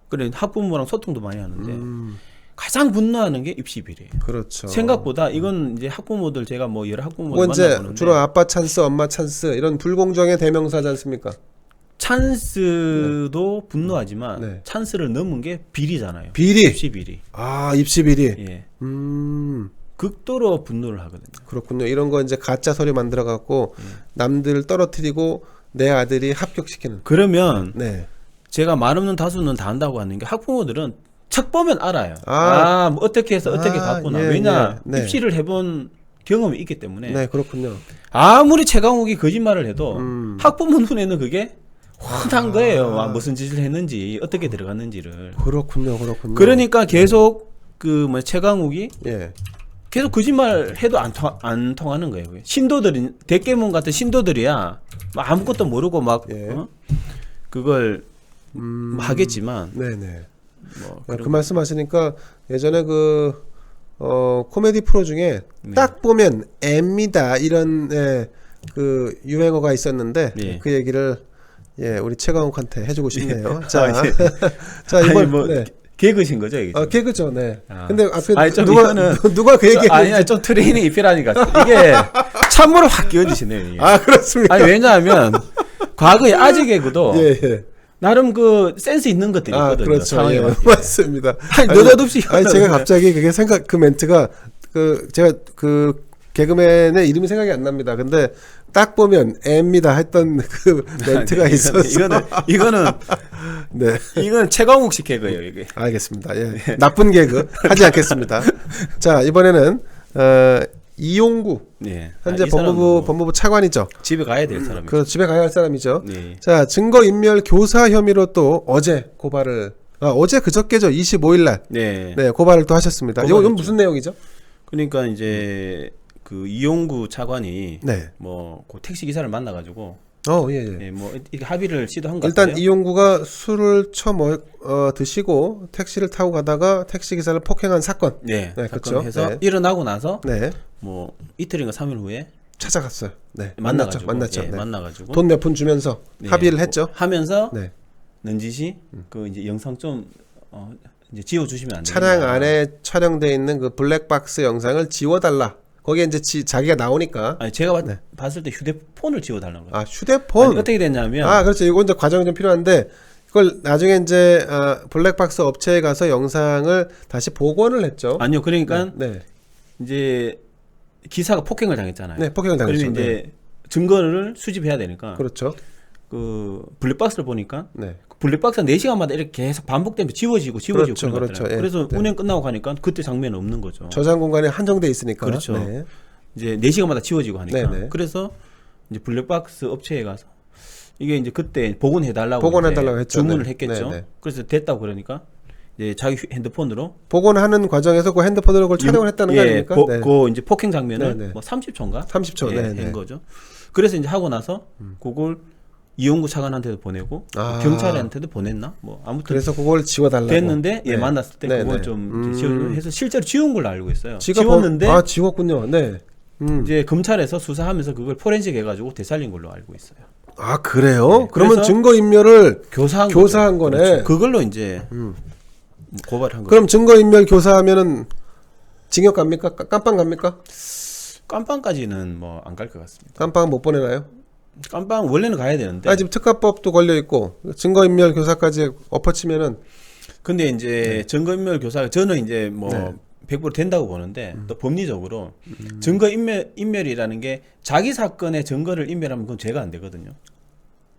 그래 학부모랑 소통도 많이 하는데 가장 분노하는 게 입시 비리예요. 그렇죠. 생각보다 이건 이제 학부모들 제가 뭐 여러 학부모들 뭐 이제 만나보는데 주로 아빠 찬스, 엄마 찬스 이런 불공정의 대명사지 않습니까? 찬스도 분노하지만 네. 찬스를 넘은 게 비리잖아요. 비리. 입시 비리. 입시 비리. 예. 음. 극도로 분노를 하거든요. 그렇군요. 이런 거 이제 가짜 서류 만들어 갖고 남들 떨어뜨리고 내 아들이 합격시키는. 그러면 네. 제가 말 없는 다수는 다 한다고 하는 게 학부모들은 책 보면 알아요. 뭐 어떻게 해서 어떻게 갔구나. 예, 왜냐 예, 네. 입시를 해본 경험이 있기 때문에 네, 그렇군요. 아무리 최강욱이 거짓말을 해도 학부모 눈에는 그게 아. 훤한 거예요. 무슨 짓을 했는지 어떻게 들어갔는지를. 그렇군요. 그러니까 계속 그 뭐 최강욱이 예. 계속 거짓말 해도 안 통하는 거예요. 신도들이 대깨문 같은 신도들이야 뭐 아무것도 모르고 막 예. 그걸 하겠지만 네네. 뭐 그 말씀하시니까 예전에 코미디 프로 중에 네. 딱 보면 애입니다 이런 그 유행어가 있었는데 예. 그 얘기를 우리 최강욱한테 해주고 싶네요. 자, 아, 예. 자 이번 아니, 뭐 개그신 거죠 이게? 개그죠, 네. 아. 근데 앞에 아니, 좀 누가 이거는 누가 그 얘기? 아니야 좀 트레이닝 입히라니까 이게 참으로 확 끼워지시네요. 이게. 그렇습니까? 아니 왜냐하면 과거에 아재 개그도 예. 나름 그 센스 있는 것들이 있거든요. 그렇죠. 상황에 예, 맞게. 맞습니다. 아니 느닷없이 아니 제가 갑자기 그게 그 멘트가 제가 그 개그맨의 이름이 생각이 안 납니다. 근데 딱 보면 애입니다 했던 그 멘트가 있었어요. 이거는 네. 이건 최강욱식 개그예요 이게. 알겠습니다. 예. 나쁜 개그 하지 않겠습니다. 자, 이번에는 이용구 네. 현재 이 사람은 뭐 법무부 차관이죠. 집에 가야 될 사람이죠. 그 집에 가야 할 사람이죠. 네. 자, 증거인멸 교사 혐의로 또 어제 고발을 어제 그저께죠. 25일 날. 네. 네, 고발을 또 하셨습니다. 이건 고발했죠. 무슨 내용이죠? 그러니까 이제 그 이용구 차관이 네. 뭐그 택시 기사를 만나가지고 예. 뭐 이렇게 합의를 시도한 것 일단 같아요. 이용구가 술을 드시고 택시를 타고 가다가 택시 기사를 폭행한 사건. 네, 그렇죠. 해서 네. 일어나고 나서 네. 뭐 이틀인가 3일 후에 찾아갔어요. 네. 만나가지고 만났죠. 예, 네. 만나가지고 돈 몇 푼 주면서 네, 합의를 했죠. 하면서 네. 넌지시 그 이제 영상 좀 이제 지워 주시면 안 돼요. 차량 안에 촬영돼 있는 그 블랙박스 영상을 지워달라. 거기에 이제 자기가 나오니까. 아니 제가 봤을 때 휴대폰을 지워 달라는 거예요. 휴대폰. 아니, 어떻게 됐냐면 그렇죠. 이거 이제 과정이 좀 필요한데 그걸 나중에 이제 블랙박스 업체에 가서 영상을 다시 복원을 했죠. 아니요. 그러니까 네. 이제 기사가 폭행을 당했잖아요. 네, 폭행을 당했죠. 그러면 이제 증거를 수집해야 되니까 그렇죠. 그 블랙박스를 보니까 네. 블랙박스가 4시간마다 이렇게 계속 반복되면서 지워지고 그렇죠, 그런 그렇죠. 거더라고요. 예. 그래서 네. 운행 끝나고 가니까 그때 장면은 없는 거죠. 저장 공간이 한정돼 있으니까. 그렇죠. 네. 이제 4시간마다 지워지고 하니까. 네네. 그래서 이제 블랙박스 업체에 가서 이게 이제 그때 복원해달라고 복원해달라고 했죠. 주문을 네. 했겠죠. 네네. 그래서 됐다고 그러니까 이제 자기 핸드폰으로 복원하는 과정에서 그 핸드폰으로 그걸 촬영을 했다는 거 아닙니까? 네. 그 이제 폭행 장면을 네네. 뭐 30초인가? 30초. 예, 네네. 한 거죠. 그래서 이제 하고 나서 그걸 이용구 차관한테도 보내고 경찰한테도 보냈나? 뭐 아무튼 그래서 그걸 지워달라고. 됐는데 네. 만났을 때 네네. 그걸 좀 지워해서 실제로 지운 걸로 알고 있어요. 지가 지웠는데 지웠군요. 네. 이제 검찰에서 수사하면서 그걸 포렌식 해가지고 되살린 걸로 알고 있어요. 그래요? 네. 그러면 그래서 증거인멸을 교사한 거네. 그렇죠. 그걸로 이제 고발한 거죠. 그럼 증거인멸 교사하면은 징역 갑니까? 깜빵 갑니까? 깜빵까지는 뭐 안 갈 것 같습니다. 깜빵 못 보내나요? 깜빵 원래는 가야 되는데. 지금 특가법도 걸려 있고 증거인멸 교사까지 엎어치면은 근데 이제 증거인멸 교사가 저는 이제 뭐 네. 100% 된다고 보는데 또 법리적으로 증거인멸이라는 게 자기 사건의 증거를 인멸하면 그건 죄가 안 되거든요.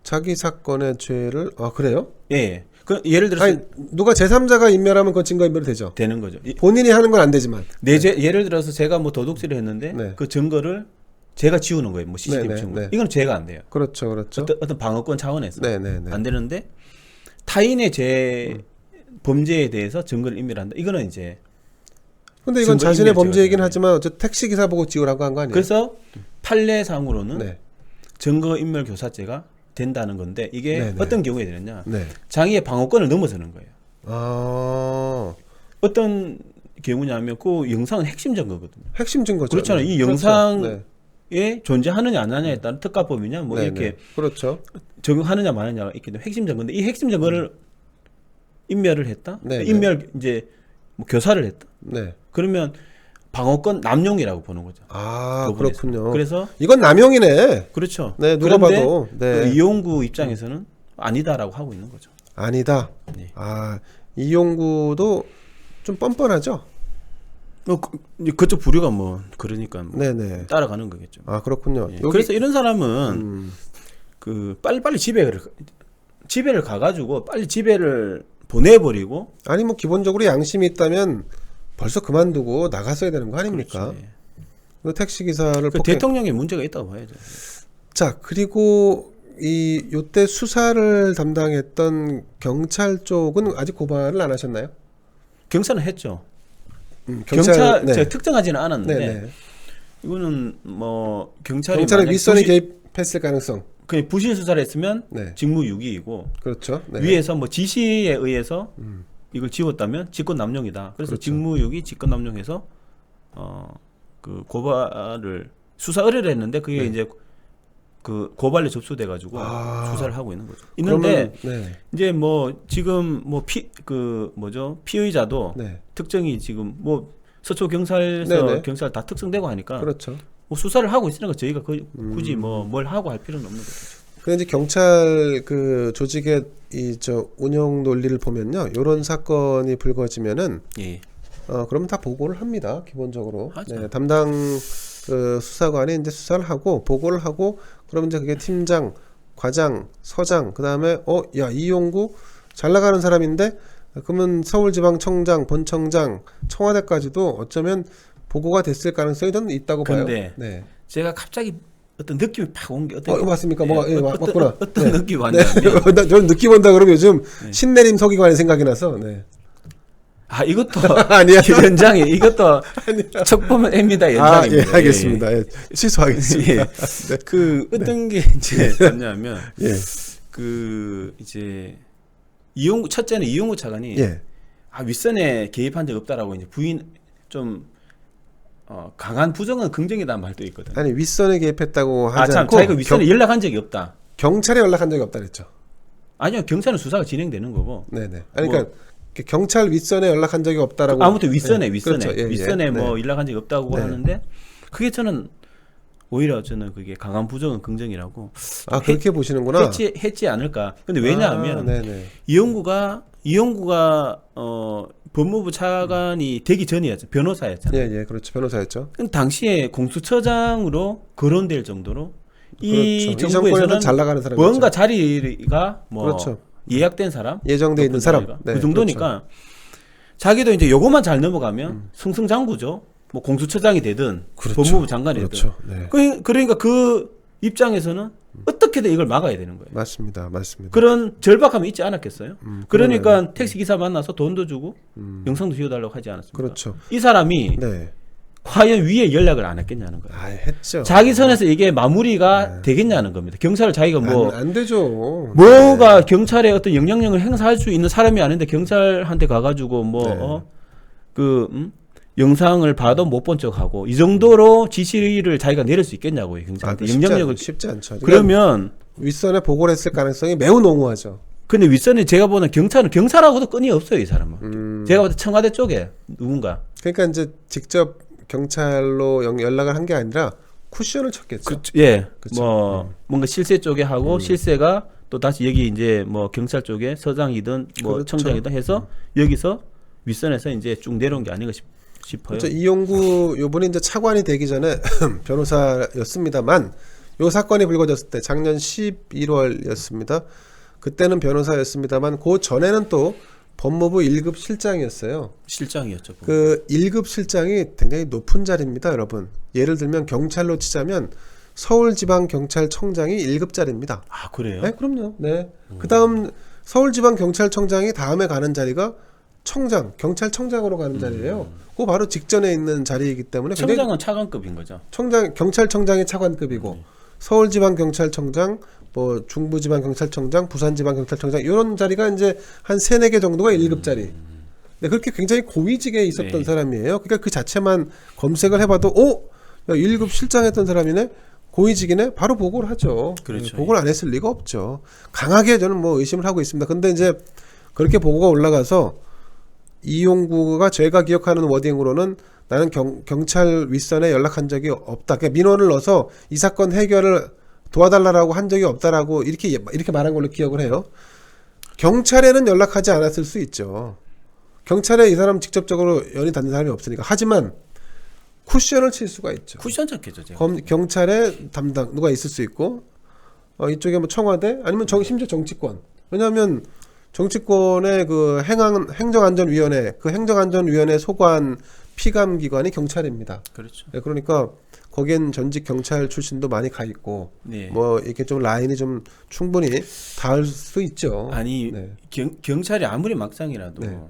자기 사건의 죄를 그래요? 예. 그 예를 들어서 아니 누가 제3자가 인멸하면 그건 증거인멸이 되죠. 되는 거죠. 본인이 하는 건 안 되지만. 예를 들어서 제가 뭐 도둑질을 했는데 네. 그 증거를 제가 지우는 거예요. 뭐 CCTV 네, 네, 증거. 네. 이건 죄가 안 돼요. 그렇죠. 어떤 방어권 차원에서 네네네. 안 되는데 타인의 범죄에 대해서 증거를 인멸한다. 이거는 이제 근데 이건 증거 자신의 인멸죄가 범죄이긴 되네. 하지만 어쨌든 택시 기사 보고 지우라고 한 거 아니에요? 그래서 판례상으로는 네. 증거인멸 교사죄가 된다는 건데 이게 네네. 어떤 경우에 되느냐? 네. 장애의 방어권을 넘어서는 거예요. 아. 어떤 경우냐면 그 영상은 핵심 증거거든요. 핵심 증거죠. 그렇잖아요. 이 그렇죠. 영상에 네. 존재하느냐 안 하느냐에 따른 특가법이냐 뭐 네네. 이렇게 그렇죠. 적용하느냐 마느냐가 있기 때문에 핵심 증거인데 이 핵심 증거를 인멸을 했다. 네네. 인멸 이제 뭐 교사를 했다. 네. 그러면 방어권 남용이라고 보는 거죠. 법원에서. 그렇군요. 그래서 이건 남용이네. 그렇죠. 네, 누가 그런데 봐도. 네. 그 이용구 입장에서는 아니다라고 하고 있는 거죠. 아니다. 네. 이용구도 좀 뻔뻔하죠. 그쪽 부류가 뭐 그러니까 뭐 네네. 따라가는 거겠죠. 그렇군요. 예. 그래서 이런 사람은 그 빨리 집에를 가가지고 빨리 집에를 보내버리고 아니 뭐 기본적으로 양심이 있다면 벌써 그만두고 나갔어야 되는 거 아닙니까? 그렇죠. 예. 그 택시 기사를 그 대통령의 문제가 있다고 봐야죠. 자, 그리고 요때 수사를 담당했던 경찰 쪽은 아직 고발을 안 하셨나요? 경찰은 했죠. 경찰 네. 제가 특정하지는 않았는데 네네. 이거는 뭐 경찰이 경찰은 만약 윗선이 개입했을 가능성. 그냥 부실 수사를 했으면 네. 직무유기이고 그렇죠. 네. 위에서 뭐 지시에 의해서 이걸 지웠다면 직권남용이다. 그래서 그렇죠. 직무유기 직권남용해서 그 고발을 수사 의뢰를 했는데 그게 네. 이제 그 고발에 접수돼 가지고 아. 수사를 하고 있는 거죠. 있는데 그러면, 네. 이제 뭐 지금 뭐 피의자도 네. 특정이 지금 뭐 서초 경찰서 네네. 경찰 다 특성되고 하니까 그렇죠. 뭐 수사를 하고 있으니까 저희가 굳이 뭐 뭘 하고 할 필요는 없는 거죠. 근데 이제 경찰 그 조직의 이 저 운영 논리를 보면요, 이런 사건이 불거지면은 예. 그러면 다 보고를 합니다. 기본적으로. 하죠. 네, 담당 그 수사관이 이제 수사를 하고 보고를 하고 그러면 이제 그게 팀장, 과장, 서장, 그다음에 야 이용구 잘 나가는 사람인데 그러면 서울지방청장, 본청장, 청와대까지도 어쩌면 보고가 됐을 가능성이 저는 있다고 봐요. 근데 네. 제가 갑자기 어떤 느낌이 팍 온 게 어떤 맞습니까? 뭐가 맞구나. 어떤 네. 느낌이 네. 왔냐면 저는 느낌 온다 그러면 요즘 신내림 서기관의 생각이 나서. 네. 아 이것도 아니야. 연장에 이것도 척 보면 M이다 연장입니다. 예, 알겠습니다. 예, 취소하겠습니다. 예. 그 어떤 게 이제 뭐냐면 예. 그 이제 이용구 첫째는 이용구 차관이 예. 윗선에 개입한 적 없다라고 이제 부인 좀 강한 부정은 긍정이다 말도 있거든. 아니 윗선에 개입했다고 하지 않고 자기가 윗선에 연락한 적이 없다. 경찰에 연락한 적이 없다 그랬죠. 아니요, 경찰은 수사가 진행되는 거고. 네네. 아니 그러니까 경찰 윗선에 연락한 적이 없다라고. 아무튼 윗선에 네. 윗선에 그렇죠. 예, 윗선에 예. 뭐 네. 연락한 적이 없다고 네. 하는데 그게 저는 오히려 저는 그게 강한 부정은 긍정이라고. 그렇게 보시는구나. 했지 않을까. 근데 왜냐하면 네네. 이용구가 법무부 차관이 되기 전이었죠. 변호사였잖아요. 예, 그렇죠. 변호사였죠. 근데 당시에 공수처장으로 거론될 정도로 이 그렇죠. 정부에서는 잘 나가는 사람이죠. 뭔가 자리가 뭐 그렇죠. 예약된 사람, 예정돼 있는 사람. 자리가. 네, 그 정도니까 자기도 이제 요것만 잘 넘어가면 승승장구죠. 뭐 공수처장이 되든 그렇죠. 법무부 장관이 되든. 그렇죠. 네. 그러니까 그 입장에서는 어떻게든 이걸 막아야 되는 거예요. 맞습니다. 그런 절박함이 있지 않았겠어요? 그러니까 그러네요. 택시 기사 만나서 돈도 주고 영상도 지워달라고 하지 않았습니까? 그렇죠. 이 사람이 네. 과연 위에 연락을 안 했겠냐는 거예요. 했죠. 자기 선에서 이게 마무리가 되겠냐는 겁니다. 경찰을 자기가 뭐 안 되죠. 뭐가 경찰에 어떤 영향력을 행사할 수 있는 사람이 아닌데 경찰한테 가가지고 영상을 봐도 못 본 척하고 이 정도로 지시를 자기가 내릴 수 있겠냐고요. 경찰한테 영향력을 쉽지 않죠. 그러면 윗선에 보고를 했을 가능성이 매우 농후하죠. 근데 윗선에 제가 보는 경찰하고도 끈이 없어요, 이 사람은. 제가 봤을 때 청와대 쪽에 누군가. 그러니까 이제 직접 경찰로 연락을 한 게 아니라 쿠션을 쳤겠죠. 그쵸. 뭔가 실세 쪽에 하고 실세가 또 다시 여기 이제 뭐 경찰 쪽에 서장이든 뭐 그렇죠. 청장이든 해서 여기서 윗선에서 이제 쭉 내려온 게 아닌가 싶어요. 그렇죠. 이용구 요번에 이제 차관이 되기 전에 변호사였습니다만 요 사건이 불거졌을 때 작년 11월이었습니다. 그때는 변호사였습니다만 그 전에는 또 법무부 1급 실장이었어요. 실장이었죠. 그 1급 실장이 굉장히 높은 자리입니다, 여러분. 예를 들면 경찰로 치자면 서울지방경찰청장이 1급짜리입니다. 아, 그래요? 네, 그럼요. 네. 그다음 서울지방경찰청장이 다음에 가는 자리가 경찰청장으로 가는 자리예요. 그 바로 직전에 있는 자리이기 때문에 청장은 차관급인 거죠. 경찰청장이 차관급이고 서울지방경찰청장, 뭐 중부지방경찰청장, 부산지방경찰청장 이런 자리가 이제 한 3-4개 정도가 1급짜리. 네, 그렇게 굉장히 고위직에 있었던 사람이에요. 그러니까 그 자체만 검색을 해봐도 야, 1급 실장했던 사람이네. 고위직이네. 바로 보고를 하죠. 그렇죠. 보고를 안 했을 리가 없죠. 강하게 저는 뭐 의심을 하고 있습니다. 근데 이제 그렇게 보고가 올라가서 이용구가 제가 기억하는 워딩으로는 나는 경찰 윗선에 연락한 적이 없다. 그러니까 민원을 넣어서 이 사건 해결을 도와달라고 한 적이 없다라고 이렇게 말한 걸로 기억을 해요. 경찰에는 연락하지 않았을 수 있죠. 경찰에 이 사람 직접적으로 연이 닿는 사람이 없으니까. 하지만 쿠션을 칠 수가 있죠. 쿠션 잡겠죠, 제가. 경찰에 담당 누가 있을 수 있고 이쪽에 뭐 청와대 아니면 심지어 정치권. 왜냐하면 정치권의 그 행정안전위원회 행정안전위원회 소관 피감기관이 경찰입니다. 그렇죠. 네, 그러니까 거기엔 전직 경찰 출신도 많이 가 있고 뭐 이렇게 좀 라인이 좀 충분히 닿을 수 있죠. 아니 네. 경찰이 아무리 막상이라도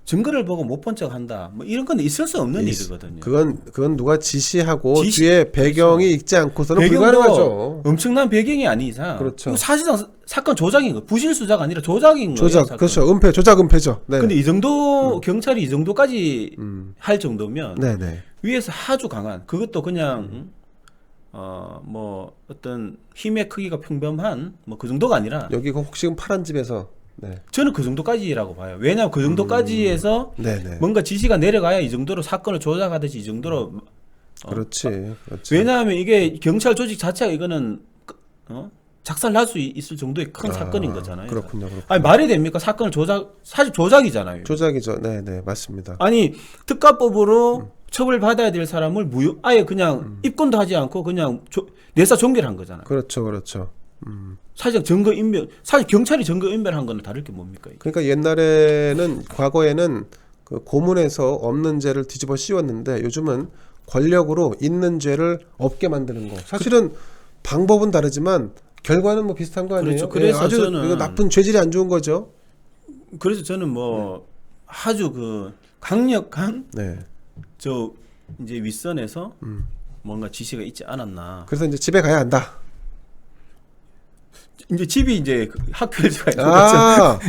증거를 보고 못 본 척한다. 뭐 이런 건 있을 수 없는 일이거든요. 그건 누가 지시하고 지시- 뒤에 배경이 그렇죠. 있지 않고서는 배경도 불가능하죠. 엄청난 배경이 아닌 이상 그렇죠. 이거 사실상 사건 조작인 거, 부실 수사가 아니라 조작인 거예요. 조작, 사건. 그렇죠. 은폐, 조작 은폐죠. 네. 근데 이 정도 경찰이 이 정도까지 할 정도면 네네. 위에서 아주 강한 그것도 그냥 뭐 어떤 힘의 크기가 평범한 뭐 그 정도가 아니라 여기 혹시 파란 집에서 네. 저는 그 정도까지라고 봐요. 왜냐하면 그 정도까지 해서 네네. 뭔가 지시가 내려가야 이 정도로 사건을 조작하듯이 이 정도로 그렇지. 그렇지. 왜냐하면 이게 경찰 조직 자체가 이거는 작살 날 수 있을 정도의 큰 사건인 거잖아요. 그렇군요. 아니 말이 됩니까? 사건을 사실 조작이잖아요. 조작이죠. 네네. 맞습니다. 아니 특가법으로 처벌받아야 될 사람을 아예 그냥 입건도 하지 않고 그냥 내사 종결한 거잖아요. 그렇죠. 그렇죠. 사실 증거 인멸, 사실 경찰이 증거 인멸한 거는 다를 게 뭡니까? 이게? 그러니까 옛날에는 과거에는 그 고문에서 없는 죄를 뒤집어 씌웠는데 요즘은 권력으로 있는 죄를 없게 만드는 거. 사실은 방법은 다르지만 결과는 뭐 비슷한 거 아니에요? 그렇죠. 그래서 아주 저는 이거 나쁜 죄질이 안 좋은 거죠. 그래서 저는 뭐 아주 그 강력한 네. 저 이제 윗선에서 뭔가 지시가 있지 않았나. 그래서 이제 집에 가야 한다. 이제 집이 이제 그 학교일 수가 있는 거죠. 아,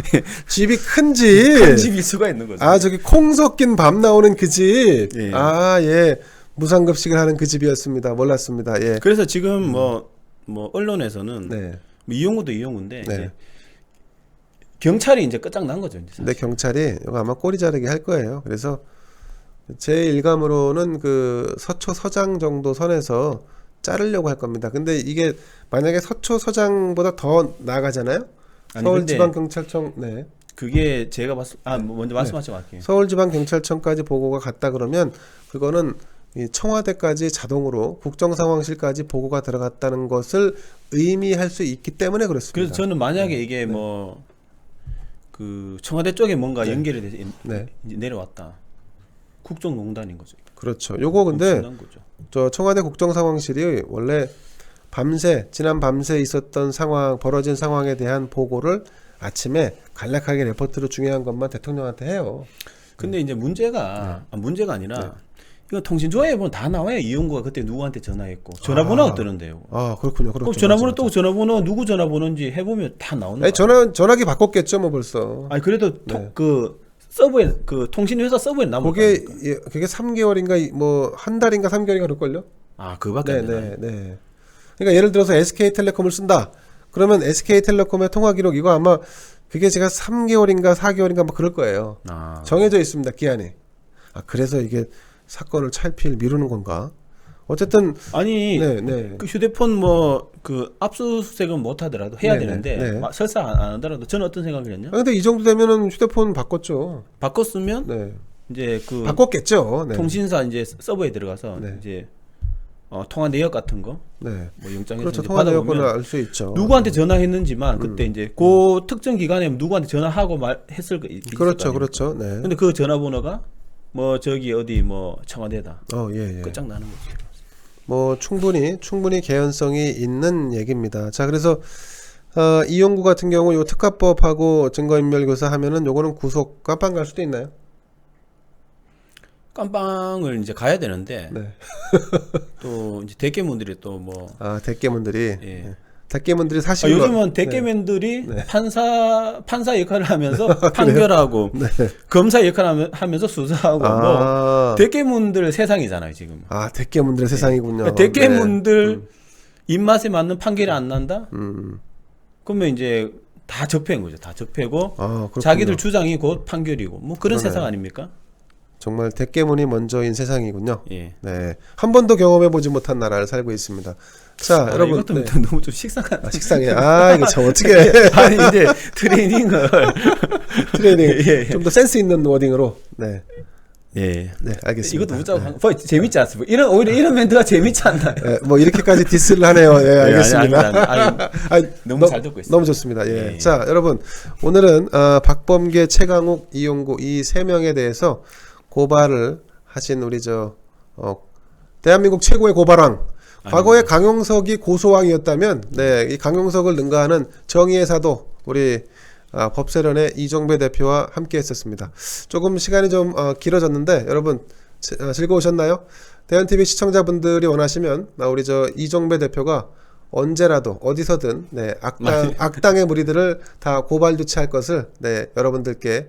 집이 큰 집. 큰 집일 수가 있는 거죠. 아, 저기 콩 섞인 밥 나오는 그 집. 예. 아, 예. 무상급식을 하는 그 집이었습니다. 몰랐습니다. 예. 그래서 지금 뭐 언론에서는 네. 뭐 이용구도 이용구인데 네. 이제 경찰이 이제 끝장난 거죠. 이제 사실. 근데 경찰이 이거 아마 꼬리 자르기 할 거예요. 그래서 제 일감으로는 그 서초 서장 정도 선에서 자르려고 할 겁니다. 근데 이게 만약에 서초 서장보다 더 나아가잖아요. 아니, 서울지방경찰청, 네. 그게 제가 봤을 먼저 말씀하시고 갈게요. 서울지방경찰청까지 보고가 갔다 그러면 그거는 이 청와대까지 자동으로 국정상황실까지 보고가 들어갔다는 것을 의미할 수 있기 때문에 그렇습니다. 그래서 저는 만약에 이게 뭐 그 청와대 쪽에 뭔가 연결이 돼서 네. 이제 내려왔다. 국정농단인 거죠. 그렇죠. 요거 근데 엄청난 거죠. 저 청와대 국정상황실이 원래 지난 밤새 있었던 상황, 벌어진 상황에 대한 보고를 아침에 간략하게 레포트로 중요한 것만 대통령한테 해요. 근데 이제 문제가 문제가 아니라 이거 통신조회에 보면 다 나와요. 이용구가 그때 누구한테 전화했고 전화번호가 뜨는데요. 아, 그렇군요. 그렇죠. 그럼 전화번호 맞아, 뜨고 전화번호 누구 전화번호인지 해보면 다 나오는 아니, 거예요. 전화기 바꿨겠죠, 뭐 벌써. 아니 그래도 네. 그 서버에 그 통신회사 서버에 남을 그게 거니까. 그게 3개월인가 뭐 한 달인가 3개월인가 그럴걸요? 아 그밖에 안 되나요? 네. 그러니까 예를 들어서 SK텔레콤을 쓴다. 그러면 SK텔레콤의 통화 기록 이거 아마 그게 제가 3개월인가 4개월인가 뭐 그럴 거예요. 아. 정해져 있습니다. 기한이. 아, 그래서 이게 사건을 차일피일 미루는 건가? 어쨌든 아니 네. 그 휴대폰 뭐 그 압수수색은 못 하더라도 해야 네네, 되는데 네. 설사 안 하더라도 저는 어떤 생각을 했냐? 아, 근데 이 정도 되면은 휴대폰 바꿨죠. 바꿨으면 네. 이제 그 바꿨겠죠. 네. 통신사 이제 서버에 들어가서 네. 이제 통화 내역 같은 거 네. 뭐 영장에서 그렇죠. 이제 통화 내역을 받아보면 알 수 있죠. 누구한테 전화했는지만 그때 이제 그 특정 기간에 누구한테 전화하고 했을 거 있을 그렇죠. 거 아닙니까? 그렇죠. 네. 근데 그 전화번호가 뭐 저기 어디 뭐 청와대다. 예. 끝장나는 거죠. 뭐 충분히 개연성이 있는 얘기입니다. 자, 그래서 이용구 같은 경우 요 특가법하고 증거인멸교사 하면은 요거는 구속 깜빵 갈 수도 있나요? 깜빵을 이제 가야 되는데 네. 또 이제 대깨문들이 또 뭐 아, 대깨문들이 예. 대깨문들이 사실 요즘은 대깨맨들이 네. 판사 역할을 하면서 판결하고 검사 역할을 하면서 수사하고 뭐 대깨문들 세상이잖아요 지금. 아, 대깨문들의 세상이군요. 대깨문들 입맛에 맞는 판결이 안 난다? 음. 그러면 이제 다 적폐인 거죠. 다 적폐고 그렇군요. 자기들 주장이 곧 판결이고 뭐 그런 그러네. 세상 아닙니까? 정말 대깨문이 먼저인 세상이군요. 예. 네. 한 번도 경험해 보지 못한 나라를 살고 있습니다. 자, 여러분. 이것도 네. 너무 좀 식상한. 식상해. 이거 참 어떻게 아니 이제 트레이닝을 트레이닝 예. 좀 더 센스 있는 워딩으로. 네. 네, 알겠습니다. 이것도 웃자고 재밌지 않습니까? 오히려 이런 멘트가 재밌지 않나요? 네, 뭐 이렇게까지 디스를 하네요. 예, 알겠습니다. 아니, 너무 잘 듣고 있습니다. 너무 좋습니다. 예. 예. 자, 여러분 오늘은 박범계, 최강욱, 이용구 이 세 명에 대해서 고발을 하신 우리 대한민국 최고의 고발왕. 과거에 강용석이 고소왕이었다면, 이 강용석을 능가하는 정의의 사도 우리 법세련의 이종배 대표와 함께 했었습니다. 조금 시간이 좀 길어졌는데 여러분 즐거우셨나요? 대현TV 시청자분들이 원하시면 우리 저 이종배 대표가 언제라도 어디서든 네, 악당의 무리들을 다 고발 조치할 것을 네, 여러분들께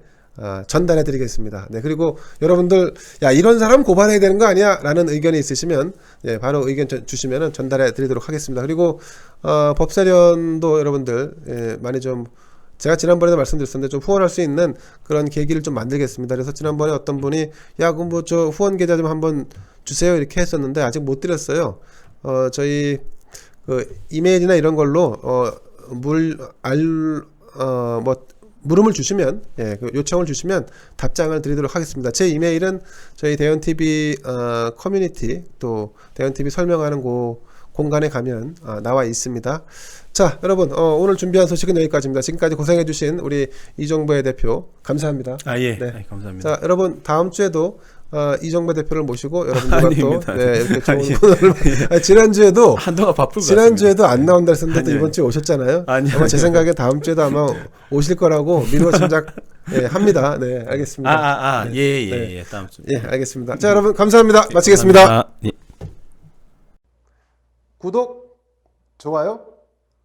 전달해 드리겠습니다. 네, 그리고 여러분들 야 이런 사람 고발해야 되는 거 아니야? 라는 의견이 있으시면 네, 바로 의견 주시면 전달해 드리도록 하겠습니다. 그리고 법세련도 여러분들 예, 많이 좀 제가 지난번에도 말씀드렸었는데 좀 후원할 수 있는 그런 계기를 좀 만들겠습니다. 그래서 지난번에 어떤 분이 야 그럼 뭐 저 후원 계좌 좀 한번 주세요 이렇게 했었는데 아직 못 드렸어요. 저희 그 이메일이나 이런 걸로 물음을 주시면 예, 그 요청을 주시면 답장을 드리도록 하겠습니다. 제 이메일은 저희 대현TV 커뮤니티 또 대현TV 설명하는 공간에 가면 나와 있습니다. 자 여러분 오늘 준비한 소식은 여기까지입니다. 지금까지 고생해주신 우리 이종배 대표 감사합니다. 예. 네. 감사합니다. 자 여러분 다음 주에도 이종배 대표를 모시고 여러분들과 또 네, 이렇게 좋은 예. 코너를 지난주에도 한동안 바쁠 것 지난주에도 안 같습니다. 나온다 했었는데 아니요. 이번 주에 오셨잖아요. 아니요. 아마 제 생각에 다음 주에도 아마 오실 거라고 미루어 짐작 합니다. 네 알겠습니다. 예. 다음 주. 예 알겠습니다. 자 여러분 감사합니다. 마치겠습니다. 감사합니다. 예. 구독, 좋아요,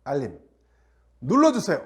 알림 눌러주세요.